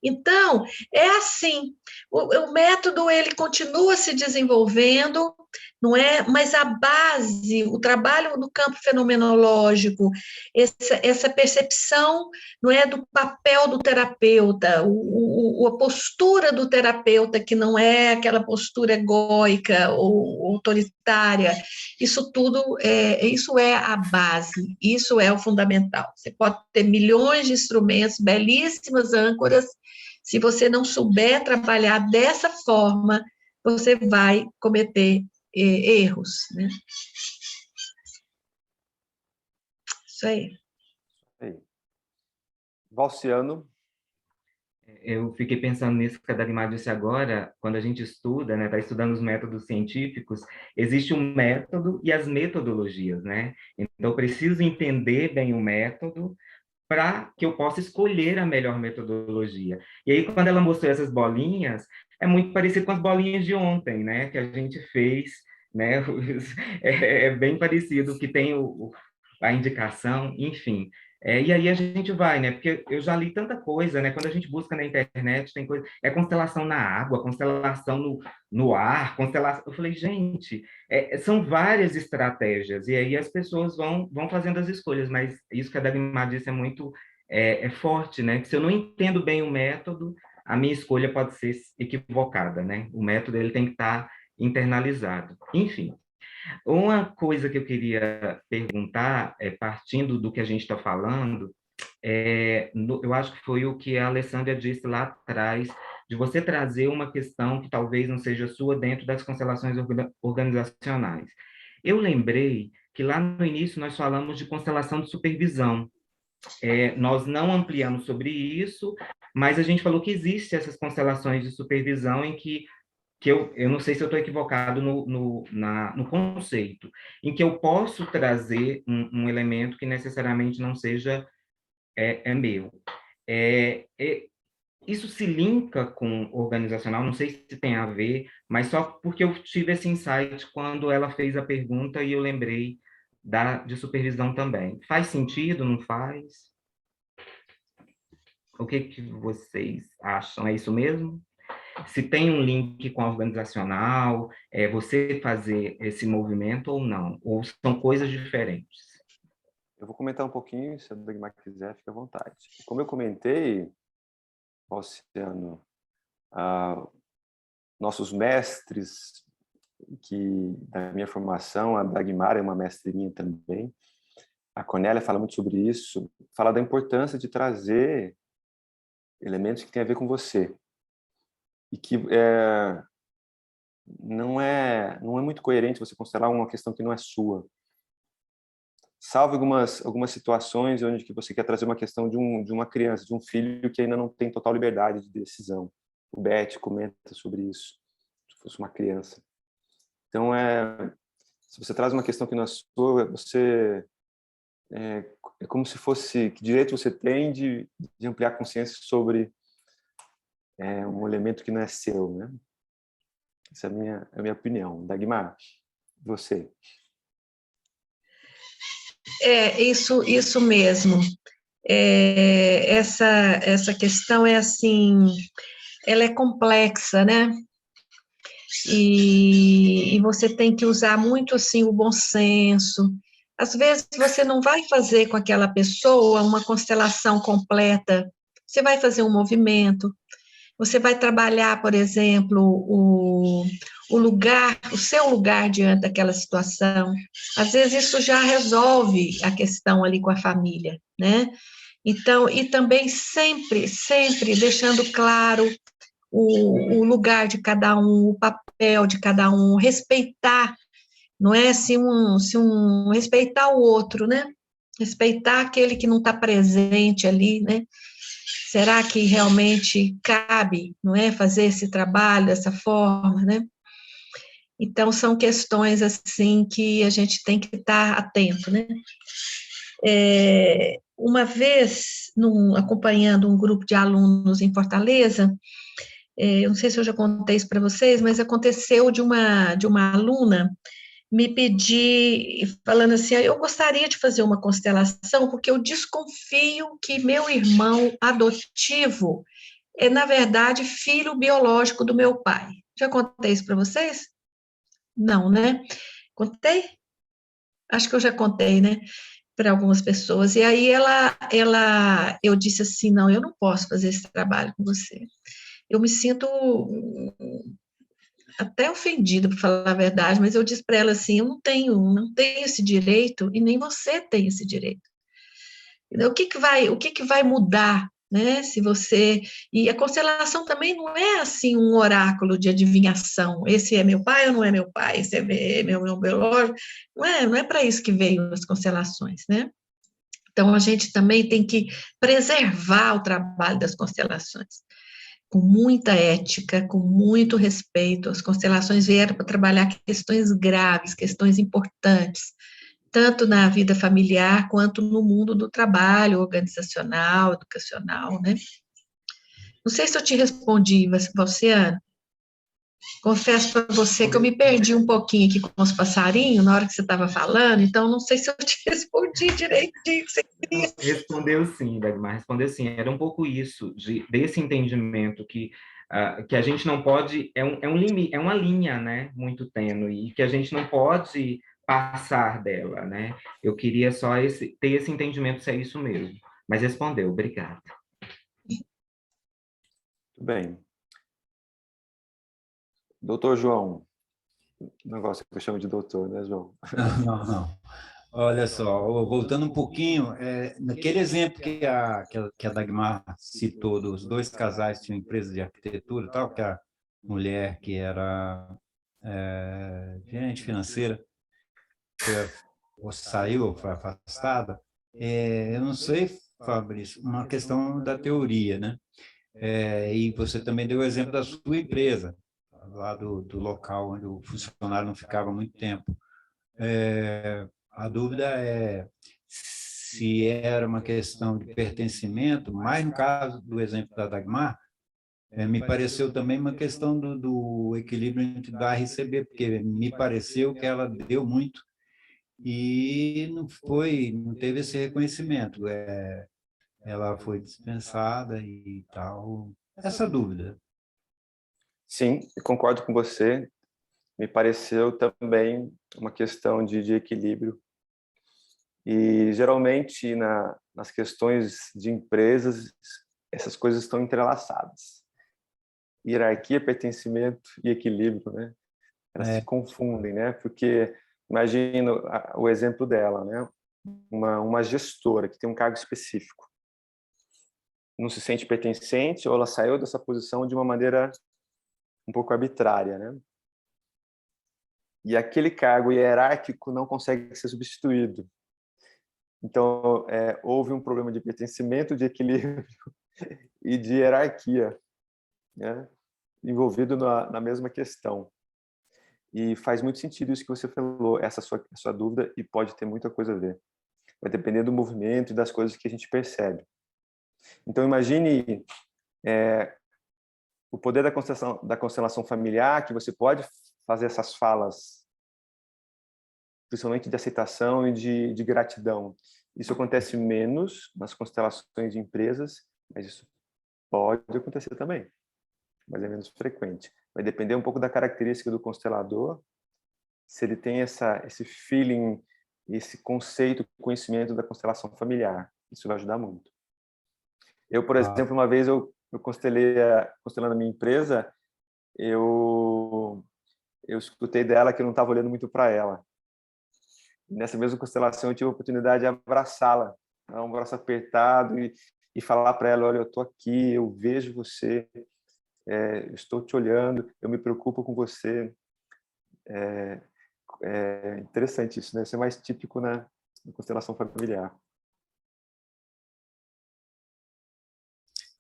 Então, é assim, o método ele continua se desenvolvendo, não é? Mas a base, o trabalho no campo fenomenológico, essa percepção, não é, do papel do terapeuta, a postura do terapeuta, que não é aquela postura egóica ou autoritária, isso tudo, isso é a base, isso é o fundamental. Você pode ter milhões de instrumentos, belíssimas âncoras, se você não souber trabalhar dessa forma, você vai cometer erros, né? Isso aí. Valciano. Eu fiquei pensando nisso que a Dagmar disse agora, quando a gente estuda, né, está estudando os métodos científicos, existe um método e as metodologias, né? Então, eu preciso entender bem o método para que eu possa escolher a melhor metodologia. E aí, quando ela mostrou essas bolinhas, é muito parecido com as bolinhas de ontem, né, que a gente fez, né? É bem parecido, que tem a indicação, enfim. E aí a gente vai, né? Porque eu já li tanta coisa, né? Quando a gente busca na internet, tem coisa... É constelação na água, constelação no ar, constelação... Eu falei, gente, são várias estratégias. E aí as pessoas vão fazendo as escolhas. Mas isso que a Dagmar disse é muito forte, né? Que se eu não entendo bem o método, a minha escolha pode ser equivocada, né? O método ele tem que estar internalizado. Enfim. Uma coisa que eu queria perguntar, partindo do que a gente está falando, eu acho que foi o que a Alessandra disse lá atrás, de você trazer uma questão que talvez não seja sua dentro das constelações organizacionais. Eu lembrei que lá no início nós falamos de constelação de supervisão. Nós não ampliamos sobre isso, mas a gente falou que existem essas constelações de supervisão em que eu não sei se eu estou equivocado no conceito, em que eu posso trazer um elemento que necessariamente não seja meu. Isso se linka com organizacional, não sei se tem a ver, mas só porque eu tive esse insight quando ela fez a pergunta e eu lembrei de supervisão também. Faz sentido, não faz? O que vocês acham? É isso mesmo? Se tem um link com a organizacional, você fazer esse movimento ou não? Ou são coisas diferentes? Eu vou comentar um pouquinho, se a Dagmar quiser, fique à vontade. Como eu comentei, Oceano, nossos mestres, que da minha formação, a Dagmar é uma mestre minha também, a Cornélia fala muito sobre isso, fala da importância de trazer elementos que têm a ver com você. E que não é muito coerente você considerar uma questão que não é sua. Salvo algumas situações onde que você quer trazer uma questão de uma criança, de um filho que ainda não tem total liberdade de decisão. O Beth comenta sobre isso, se fosse uma criança. Então, se você traz uma questão que não é sua, você é como se fosse, que direito você tem de ampliar a consciência sobre um elemento que não é seu, né? Essa é a minha opinião. Dagmar, você. Isso mesmo. Essa questão é assim, ela é complexa, né? E você tem que usar muito assim o bom senso. Às vezes você não vai fazer com aquela pessoa uma constelação completa, você vai fazer um movimento, você vai trabalhar, por exemplo, o seu lugar diante daquela situação. Às vezes isso já resolve a questão ali com a família, né? Então, e também sempre deixando claro o lugar de cada um, o papel de cada um, respeitar, não é? Respeitar o outro, né? Respeitar aquele que não está presente ali, né? Será que realmente cabe, não é, fazer esse trabalho dessa forma, né? Então, são questões, assim, que a gente tem que estar atento, né? Uma vez, acompanhando um grupo de alunos em Fortaleza, eu não sei se eu já contei isso para vocês, mas aconteceu de uma aluna me pedir, falando assim, eu gostaria de fazer uma constelação, porque eu desconfio que meu irmão adotivo é, na verdade, filho biológico do meu pai. Já contei isso para vocês? Não, né? Contei? Acho que eu já contei, né? Para algumas pessoas. E aí eu disse assim, não, eu não posso fazer esse trabalho com você. Eu me sinto até ofendida, para falar a verdade, mas eu disse para ela assim, eu não tenho esse direito e nem você tem esse direito. O que que vai mudar, né? Se você, e a constelação também não é assim um oráculo de adivinhação. Esse é meu pai ou não é meu pai? Esse é meu biológico? Não é para isso que veio as constelações, né? Então a gente também tem que preservar o trabalho das constelações com muita ética, com muito respeito. As constelações vieram para trabalhar questões graves, questões importantes, tanto na vida familiar quanto no mundo do trabalho organizacional, educacional, né? Não sei se eu te respondi, você, Ana. Confesso para você que eu me perdi um pouquinho aqui com os passarinhos na hora que você estava falando, então não sei se eu te respondi direitinho. Respondeu sim, Dagmar, respondeu sim. Era um pouco isso, desse entendimento que a gente não pode, um limite, é uma linha, né, muito tênue, e que a gente não pode passar dela, né? Eu queria só ter esse entendimento se é isso mesmo. Mas respondeu, obrigado. Tudo bem. Doutor João, negócio que eu chamo de doutor, né, João? Não. Olha só, voltando um pouquinho, naquele exemplo que a Dagmar citou, dos dois casais que tinham empresa de arquitetura e tal, que a mulher que era gerente financeira saiu, foi afastada, eu não sei, Fabrício, uma questão da teoria, né? E você também deu o exemplo da sua empresa, lá do local onde o funcionário não ficava muito tempo. A dúvida é se era uma questão de pertencimento, mas no caso do exemplo da Dagmar, me pareceu também uma questão do equilíbrio entre dar e receber, porque me pareceu que ela deu muito e não teve esse reconhecimento. Ela foi dispensada e tal. Essa dúvida. Sim, eu concordo com você. Me pareceu também uma questão de equilíbrio. E, geralmente, nas questões de empresas, essas coisas estão entrelaçadas. Hierarquia, pertencimento e equilíbrio, né? Elas se confundem, né? Porque, imagina o exemplo dela, né? Uma gestora que tem um cargo específico. Não se sente pertencente ou ela saiu dessa posição de uma maneira um pouco arbitrária, né? E aquele cargo hierárquico não consegue ser substituído. Então, houve um problema de pertencimento, de equilíbrio e de hierarquia, né? Envolvido na mesma questão. E faz muito sentido isso que você falou, essa sua dúvida, e pode ter muita coisa a ver. Vai depender do movimento e das coisas que a gente percebe. Então, imagine o poder da constelação familiar, que você pode fazer essas falas, principalmente de aceitação e de gratidão. Isso acontece menos nas constelações de empresas, mas isso pode acontecer também, mas é menos frequente. Vai depender um pouco da característica do constelador, se ele tem esse feeling, esse conceito, conhecimento da constelação familiar. Isso vai ajudar muito. Eu, por exemplo, uma vez eu constelando a minha empresa, eu escutei dela que eu não estava olhando muito para ela. Nessa mesma constelação, eu tive a oportunidade de abraçá-la, dar um abraço apertado e falar para ela: olha, eu estou aqui, eu vejo você, eu estou te olhando, eu me preocupo com você. É interessante isso, né? Isso é mais típico na constelação familiar.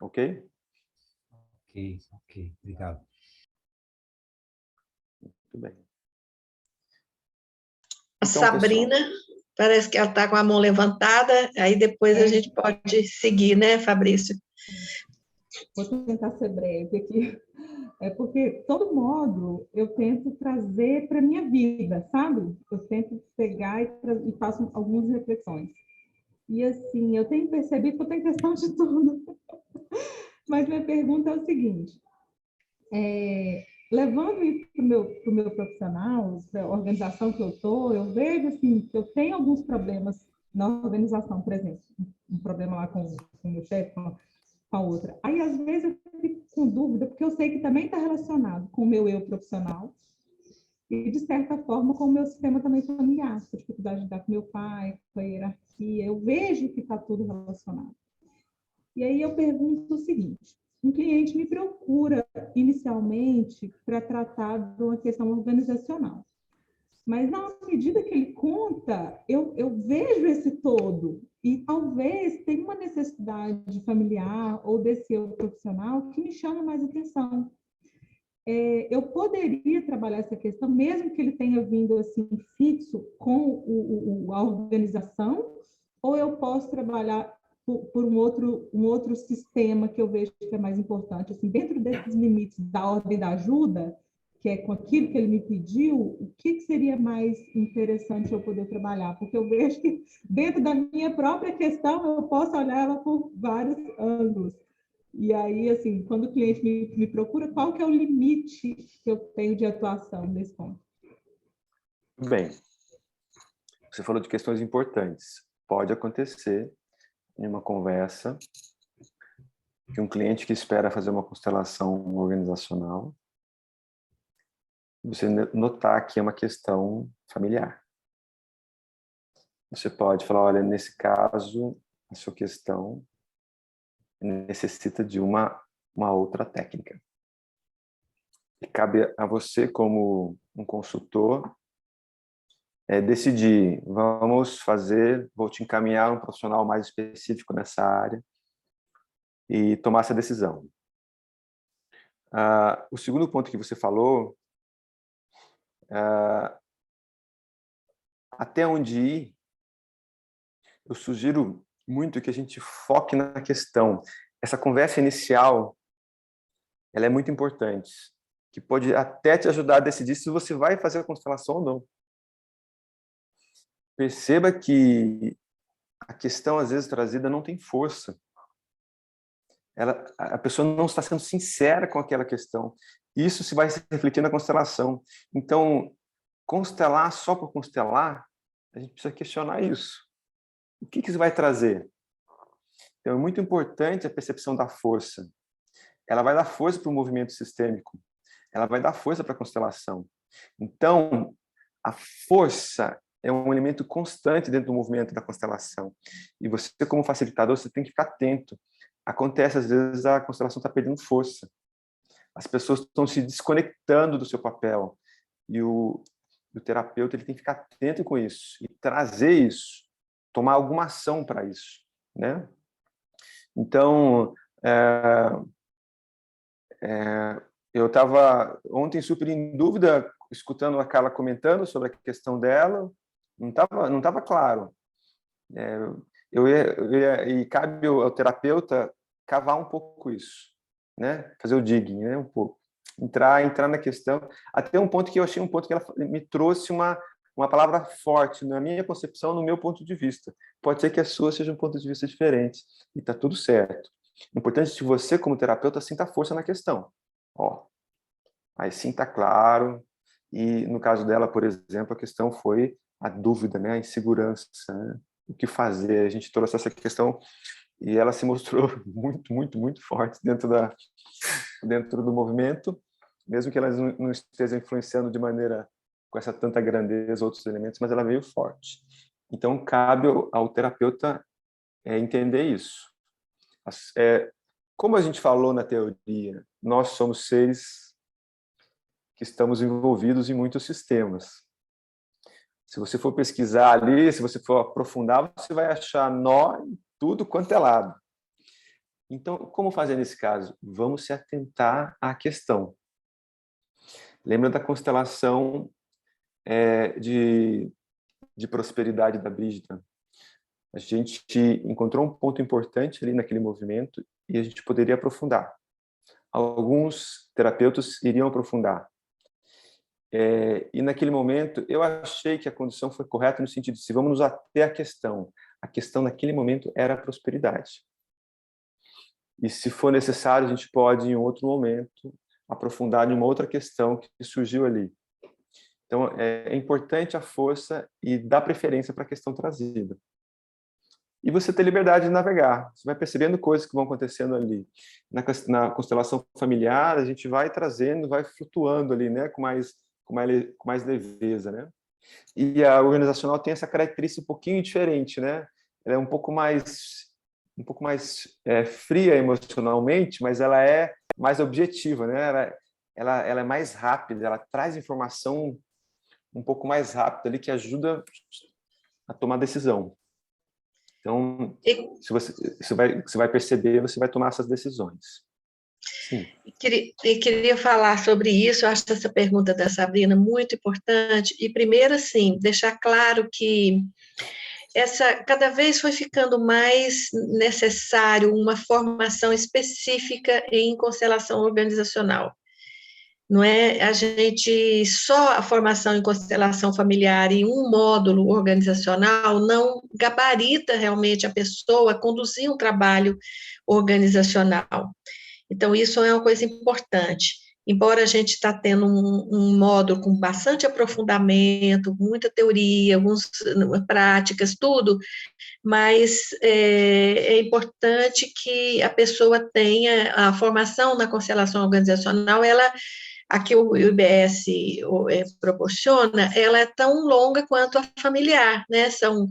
Ok? Ok. Obrigado. Muito bem. A Sabrina, pessoal, parece que ela está com a mão levantada, aí depois a gente pode seguir, né, Fabrício? Vou tentar ser breve aqui. Porque todo módulo eu tento trazer para a minha vida, sabe? Eu tento pegar e faço algumas reflexões. E assim, eu tenho percebido que eu tenho questão de tudo. Mas minha pergunta é o seguinte: levando isso para o meu profissional, para a organização que eu estou, eu vejo assim, que eu tenho alguns problemas na organização, por exemplo, um problema lá com o meu chefe, com a outra. Aí, às vezes, eu fico com dúvida, porque eu sei que também está relacionado com o meu eu profissional e, de certa forma, com o meu sistema também familiar, com a dificuldade de lidar com meu pai, com a hierarquia. Eu vejo que está tudo relacionado. E aí eu pergunto o seguinte: um cliente me procura inicialmente para tratar de uma questão organizacional. Mas, na medida que ele conta, eu vejo esse todo. E talvez tenha uma necessidade familiar ou desse eu profissional que me chama mais atenção. Eu poderia trabalhar essa questão, mesmo que ele tenha vindo assim fixo com a organização, ou eu posso trabalhar por um outro sistema que eu vejo que é mais importante. Assim, dentro desses limites da ordem da ajuda, que é com aquilo que ele me pediu, o que seria mais interessante eu poder trabalhar? Porque eu vejo que dentro da minha própria questão eu posso olhar ela por vários ângulos. E aí, assim, quando o cliente me procura, qual que é o limite que eu tenho de atuação nesse ponto? Bem, você falou de questões importantes. Pode acontecer em uma conversa que um cliente que espera fazer uma constelação organizacional, você notar que é uma questão familiar. você pode falar, olha, nesse caso, a sua questão necessita de uma outra técnica. E cabe a você, como um consultor, decidir, vou te encaminhar um profissional mais específico nessa área e tomar essa decisão. O segundo ponto que você falou, até onde ir, eu sugiro muito que a gente foque na questão. Essa conversa inicial, ela é muito importante, que pode até te ajudar a decidir se você vai fazer a constelação ou não. Perceba que a questão, às vezes, trazida não tem força. A pessoa não está sendo sincera com aquela questão. Isso se vai se refletir na constelação. Então, constelar só por constelar, a gente precisa questionar isso. O que isso vai trazer? Então, é muito importante a percepção da força. Ela vai dar força para o movimento sistêmico. Ela vai dar força para a constelação. Então, a força é um elemento constante dentro do movimento da constelação. E você, como facilitador, você tem que ficar atento. Acontece, às vezes, a constelação está perdendo força. As pessoas estão se desconectando do seu papel. E o terapeuta ele tem que ficar atento com isso e trazer isso, tomar alguma ação para isso, né? Então, eu estava ontem super em dúvida, escutando a Carla comentando sobre a questão dela, não estava claro. E cabe ao terapeuta cavar um pouco isso, né? Fazer o digging, né? Um pouco. Entrar na questão, até um ponto que eu achei um ponto que ela me trouxe uma palavra forte na minha concepção, no meu ponto de vista. Pode ser que a sua seja um ponto de vista diferente, e está tudo certo. O importante é que você, como terapeuta, sinta força na questão. Aí sim está claro, e no caso dela, por exemplo, a questão foi a dúvida, né? A insegurança, né? O que fazer. A gente trouxe essa questão e ela se mostrou muito, muito, muito forte dentro do movimento, mesmo que ela não esteja influenciando de maneira com essa tanta grandeza outros elementos, mas ela veio forte. Então, cabe ao terapeuta entender isso. Como a gente falou na teoria, nós somos seres que estamos envolvidos em muitos sistemas. Se você for pesquisar ali, se você for aprofundar, você vai achar nó em tudo quanto é lado. Então, como fazer nesse caso? Vamos se atentar à questão. Lembra da constelação de prosperidade da Brígida? A gente encontrou um ponto importante ali naquele movimento e a gente poderia aprofundar. Alguns terapeutas iriam aprofundar. E naquele momento, eu achei que a condição foi correta no sentido de, se vamos nos ater à questão. A questão naquele momento era a prosperidade. E se for necessário, a gente pode, em outro momento, aprofundar em uma outra questão que surgiu ali. Então, é importante a força e dar preferência para a questão trazida. E você ter liberdade de navegar. Você vai percebendo coisas que vão acontecendo ali. Na constelação familiar, a gente vai trazendo, vai flutuando ali, né? com mais leveza, né? E a organizacional tem essa característica um pouquinho diferente, né? Ela é um pouco mais fria emocionalmente, mas ela é mais objetiva, né? Ela é mais rápida, ela traz informação um pouco mais rápida ali que ajuda a tomar decisão. Então, você vai perceber, você vai tomar essas decisões. Sim. Queria falar sobre isso. Eu acho essa pergunta da Sabrina muito importante. E primeiro, assim, deixar claro que cada vez foi ficando mais necessário uma formação específica em constelação organizacional. Não é só a formação em constelação familiar em um módulo organizacional não gabarita realmente a pessoa a conduzir um trabalho organizacional. Então, isso é uma coisa importante. Embora a gente está tendo um módulo com bastante aprofundamento, muita teoria, algumas práticas, tudo, mas é importante que a pessoa tenha a formação na constelação organizacional, ela a que o IBS proporciona, ela é tão longa quanto a familiar, né? São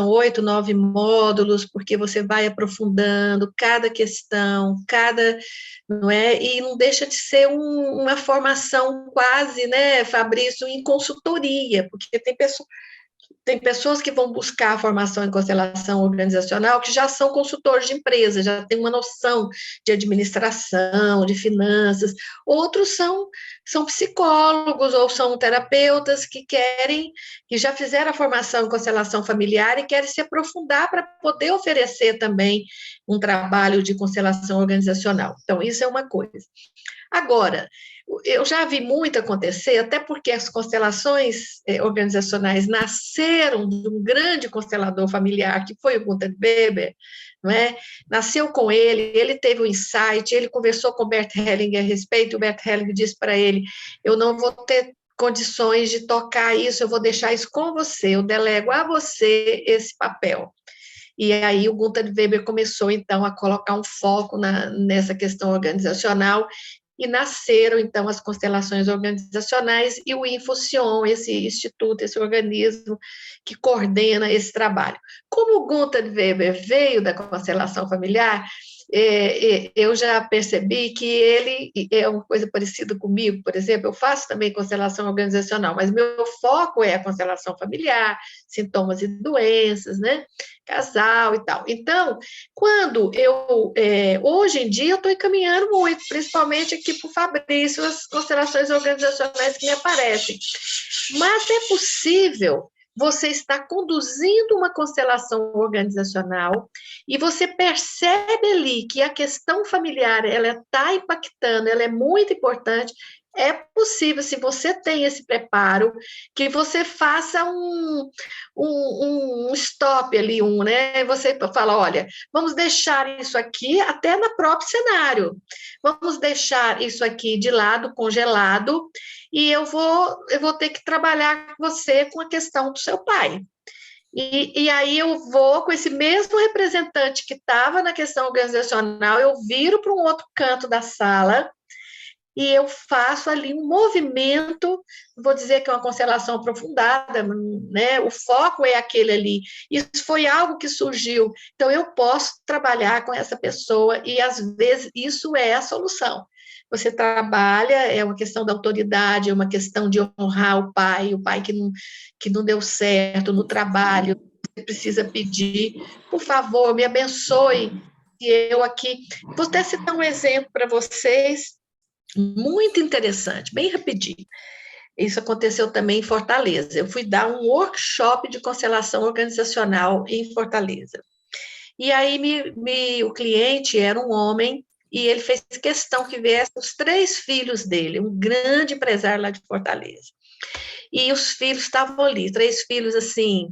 8, 9 módulos, porque você vai aprofundando cada questão, não é? E não deixa de ser uma formação quase, né, Fabrício, em consultoria, porque tem pessoas que vão buscar a formação em constelação organizacional que já são consultores de empresa, já têm uma noção de administração, de finanças. Outros são psicólogos ou são terapeutas que já fizeram a formação em constelação familiar e querem se aprofundar para poder oferecer também um trabalho de constelação organizacional. Então, isso é uma coisa. Agora, eu já vi muito acontecer, até porque as constelações organizacionais nasceram de um grande constelador familiar, que foi o Gunther Weber, não é? Nasceu com ele teve um insight, ele conversou com o Bert Hellinger a respeito, e o Bert Hellinger disse para ele, eu não vou ter condições de tocar isso, eu vou deixar isso com você, eu delego a você esse papel. E aí o Gunther Weber começou, então, a colocar um foco nessa questão organizacional, e nasceram, então, as constelações organizacionais e o Infusion, esse instituto, esse organismo que coordena esse trabalho. Como o Gunther Weber veio da constelação familiar, eu já percebi que ele é uma coisa parecida comigo, por exemplo, eu faço também constelação organizacional, mas meu foco é a constelação familiar, sintomas e doenças, né? Casal e tal. Então, quando hoje em dia eu estou encaminhando muito, principalmente aqui para o Fabrício, as constelações organizacionais que me aparecem. Mas é possível você estar conduzindo uma constelação organizacional e você percebe ali que a questão familiar, ela está impactando, ela é muito importante. É possível, se você tem esse preparo, que você faça um stop ali, né? Você fala, olha, vamos deixar isso aqui até no próprio cenário. Vamos deixar isso aqui de lado, congelado, e eu vou ter que trabalhar com você com a questão do seu pai. E aí eu vou, com esse mesmo representante que estava na questão organizacional, eu viro para um outro canto da sala, e eu faço ali um movimento, vou dizer que é uma constelação aprofundada, né? O foco é aquele ali. Isso foi algo que surgiu, então eu posso trabalhar com essa pessoa e, às vezes, isso é a solução. Você trabalha, é uma questão da autoridade, é uma questão de honrar o pai que não deu certo no trabalho, você precisa pedir, por favor, me abençoe, e eu aqui... Vou até citar um exemplo para vocês, muito interessante, bem rapidinho. Isso aconteceu também em Fortaleza. Eu fui dar um workshop de constelação organizacional em Fortaleza. E aí o cliente era um homem e ele fez questão que viessem os 3 filhos dele, um grande empresário lá de Fortaleza. E os filhos estavam ali, 3 filhos assim,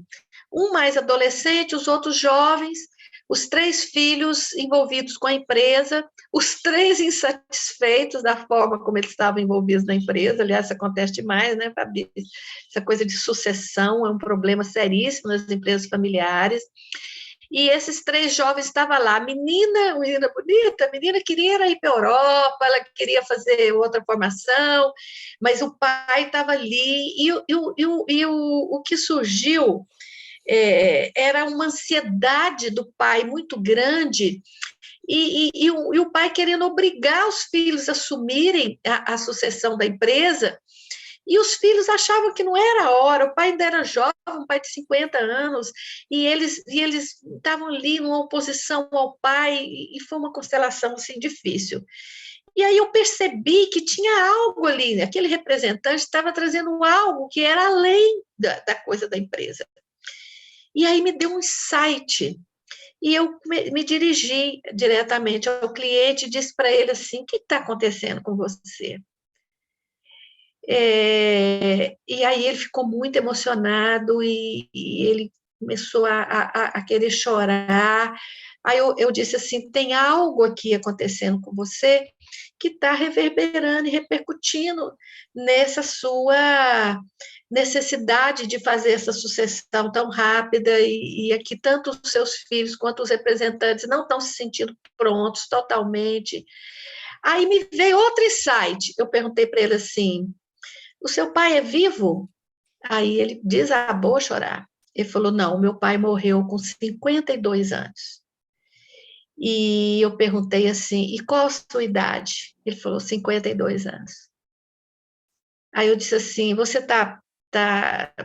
um mais adolescente, os outros jovens, os 3 filhos envolvidos com a empresa, os 3 insatisfeitos da forma como eles estavam envolvidos na empresa. Aliás, isso acontece demais, né, Fabi? Essa coisa de sucessão é um problema seríssimo nas empresas familiares. E esses 3 jovens estavam lá, menina bonita, a menina queria ir para a Europa, ela queria fazer outra formação, mas o pai estava ali, e o que surgiu era uma ansiedade do pai muito grande, e o pai querendo obrigar os filhos a assumirem a sucessão da empresa, e os filhos achavam que não era a hora, o pai ainda era jovem, um pai de 50 anos, e eles estavam ali numa oposição ao pai, e foi uma constelação assim, difícil. E aí eu percebi que tinha algo ali, aquele representante estava trazendo algo que era além da coisa da empresa. E aí me deu um insight, e eu me dirigi diretamente ao cliente e disse para ele assim, o que está acontecendo com você? E aí ele ficou muito emocionado e ele começou a querer chorar, Aí eu disse assim, tem algo aqui acontecendo com você que está reverberando e repercutindo nessa sua necessidade de fazer essa sucessão tão rápida, e aqui tanto os seus filhos quanto os representantes não estão se sentindo prontos totalmente. Aí me veio outro insight, eu perguntei para ele assim, o seu pai é vivo? Aí ele desabou a chorar. Ele falou, não, meu pai morreu com 52 anos. E eu perguntei assim, e qual a sua idade? Ele falou, 52 anos. Aí eu disse assim, você está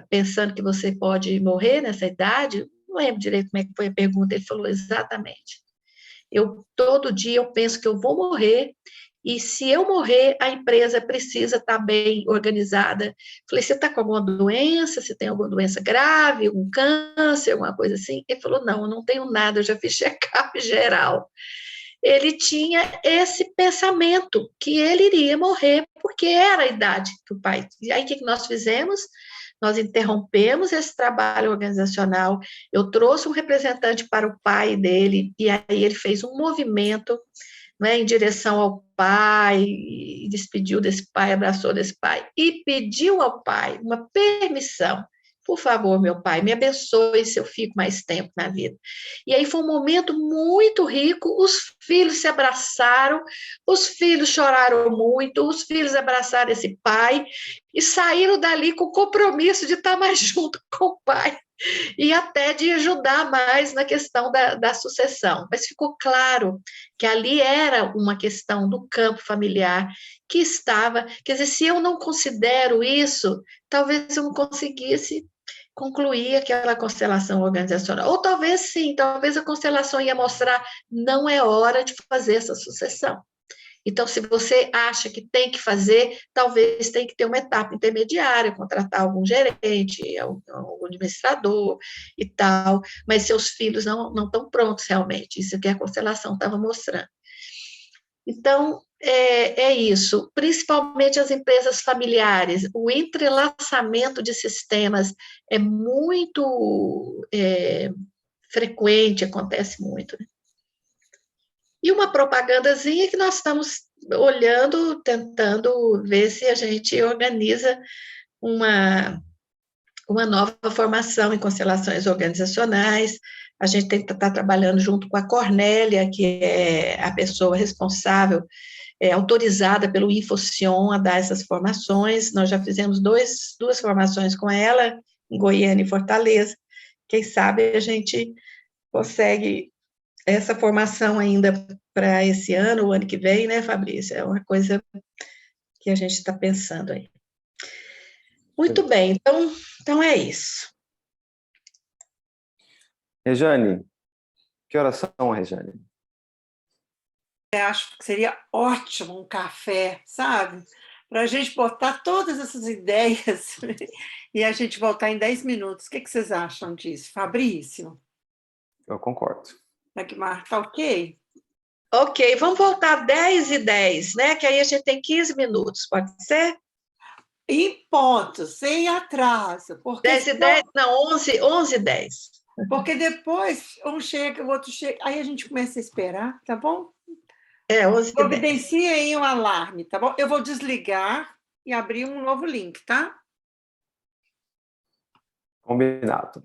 pensando que você pode morrer nessa idade? Não lembro direito como é que foi a pergunta. Ele falou, exatamente. Todo dia eu penso que eu vou morrer, e se eu morrer, a empresa precisa estar bem organizada. Falei, você está com alguma doença? Você tem alguma doença grave, algum câncer, alguma coisa assim? Ele falou, não, eu não tenho nada, eu já fiz check-up geral. Ele tinha esse pensamento que ele iria morrer, porque era a idade do pai. E aí, o que nós fizemos? Nós interrompemos esse trabalho organizacional, eu trouxe um representante para o pai dele, e aí ele fez um movimento, né, em direção ao pai, e despediu desse pai, abraçou desse pai, e pediu ao pai uma permissão. Por favor, meu pai, me abençoe se eu fico mais tempo na vida. E aí foi um momento muito rico, os filhos se abraçaram, os filhos choraram muito, os filhos abraçaram esse pai e saíram dali com o compromisso de estar mais junto com o pai e até de ajudar mais na questão da sucessão. Mas ficou claro que ali era uma questão do campo familiar que estava, quer dizer, se eu não considero isso, talvez eu não conseguisse concluir aquela constelação organizacional. Ou talvez sim, talvez a constelação ia mostrar, não é hora de fazer essa sucessão. Então, se você acha que tem que fazer, talvez tenha que ter uma etapa intermediária, contratar algum gerente, algum administrador e tal, mas seus filhos não estão prontos realmente, isso que a constelação estava mostrando. Então, é isso, principalmente as empresas familiares, o entrelaçamento de sistemas é muito frequente, acontece muito, né? E uma propagandazinha que nós estamos olhando, tentando ver se a gente organiza uma nova formação em constelações organizacionais. A gente está trabalhando junto com a Cornélia, que é a pessoa responsável, autorizada pelo InfoCion a dar essas formações. Nós já fizemos duas formações com ela, em Goiânia e Fortaleza. Quem sabe a gente consegue essa formação ainda para esse ano, o ano que vem, né, Fabrício? É uma coisa que a gente está pensando aí. Muito bem, então é isso. Rejane, que horas são, Rejane? Eu acho que seria ótimo um café, sabe? Para a gente botar todas essas ideias e a gente voltar em 10 minutos. O que vocês acham disso? Fabrício? Eu concordo. Dagmar, tá ok? Ok, vamos voltar 10h10, né? Que aí a gente tem 15 minutos, pode ser? Em ponto, sem atraso. 10h10, não, 11h10. Porque depois um chega, o outro chega, aí a gente começa a esperar, tá bom? 11h10. Providencia aí um alarme, tá bom? Eu vou desligar e abrir um novo link, tá? Combinado.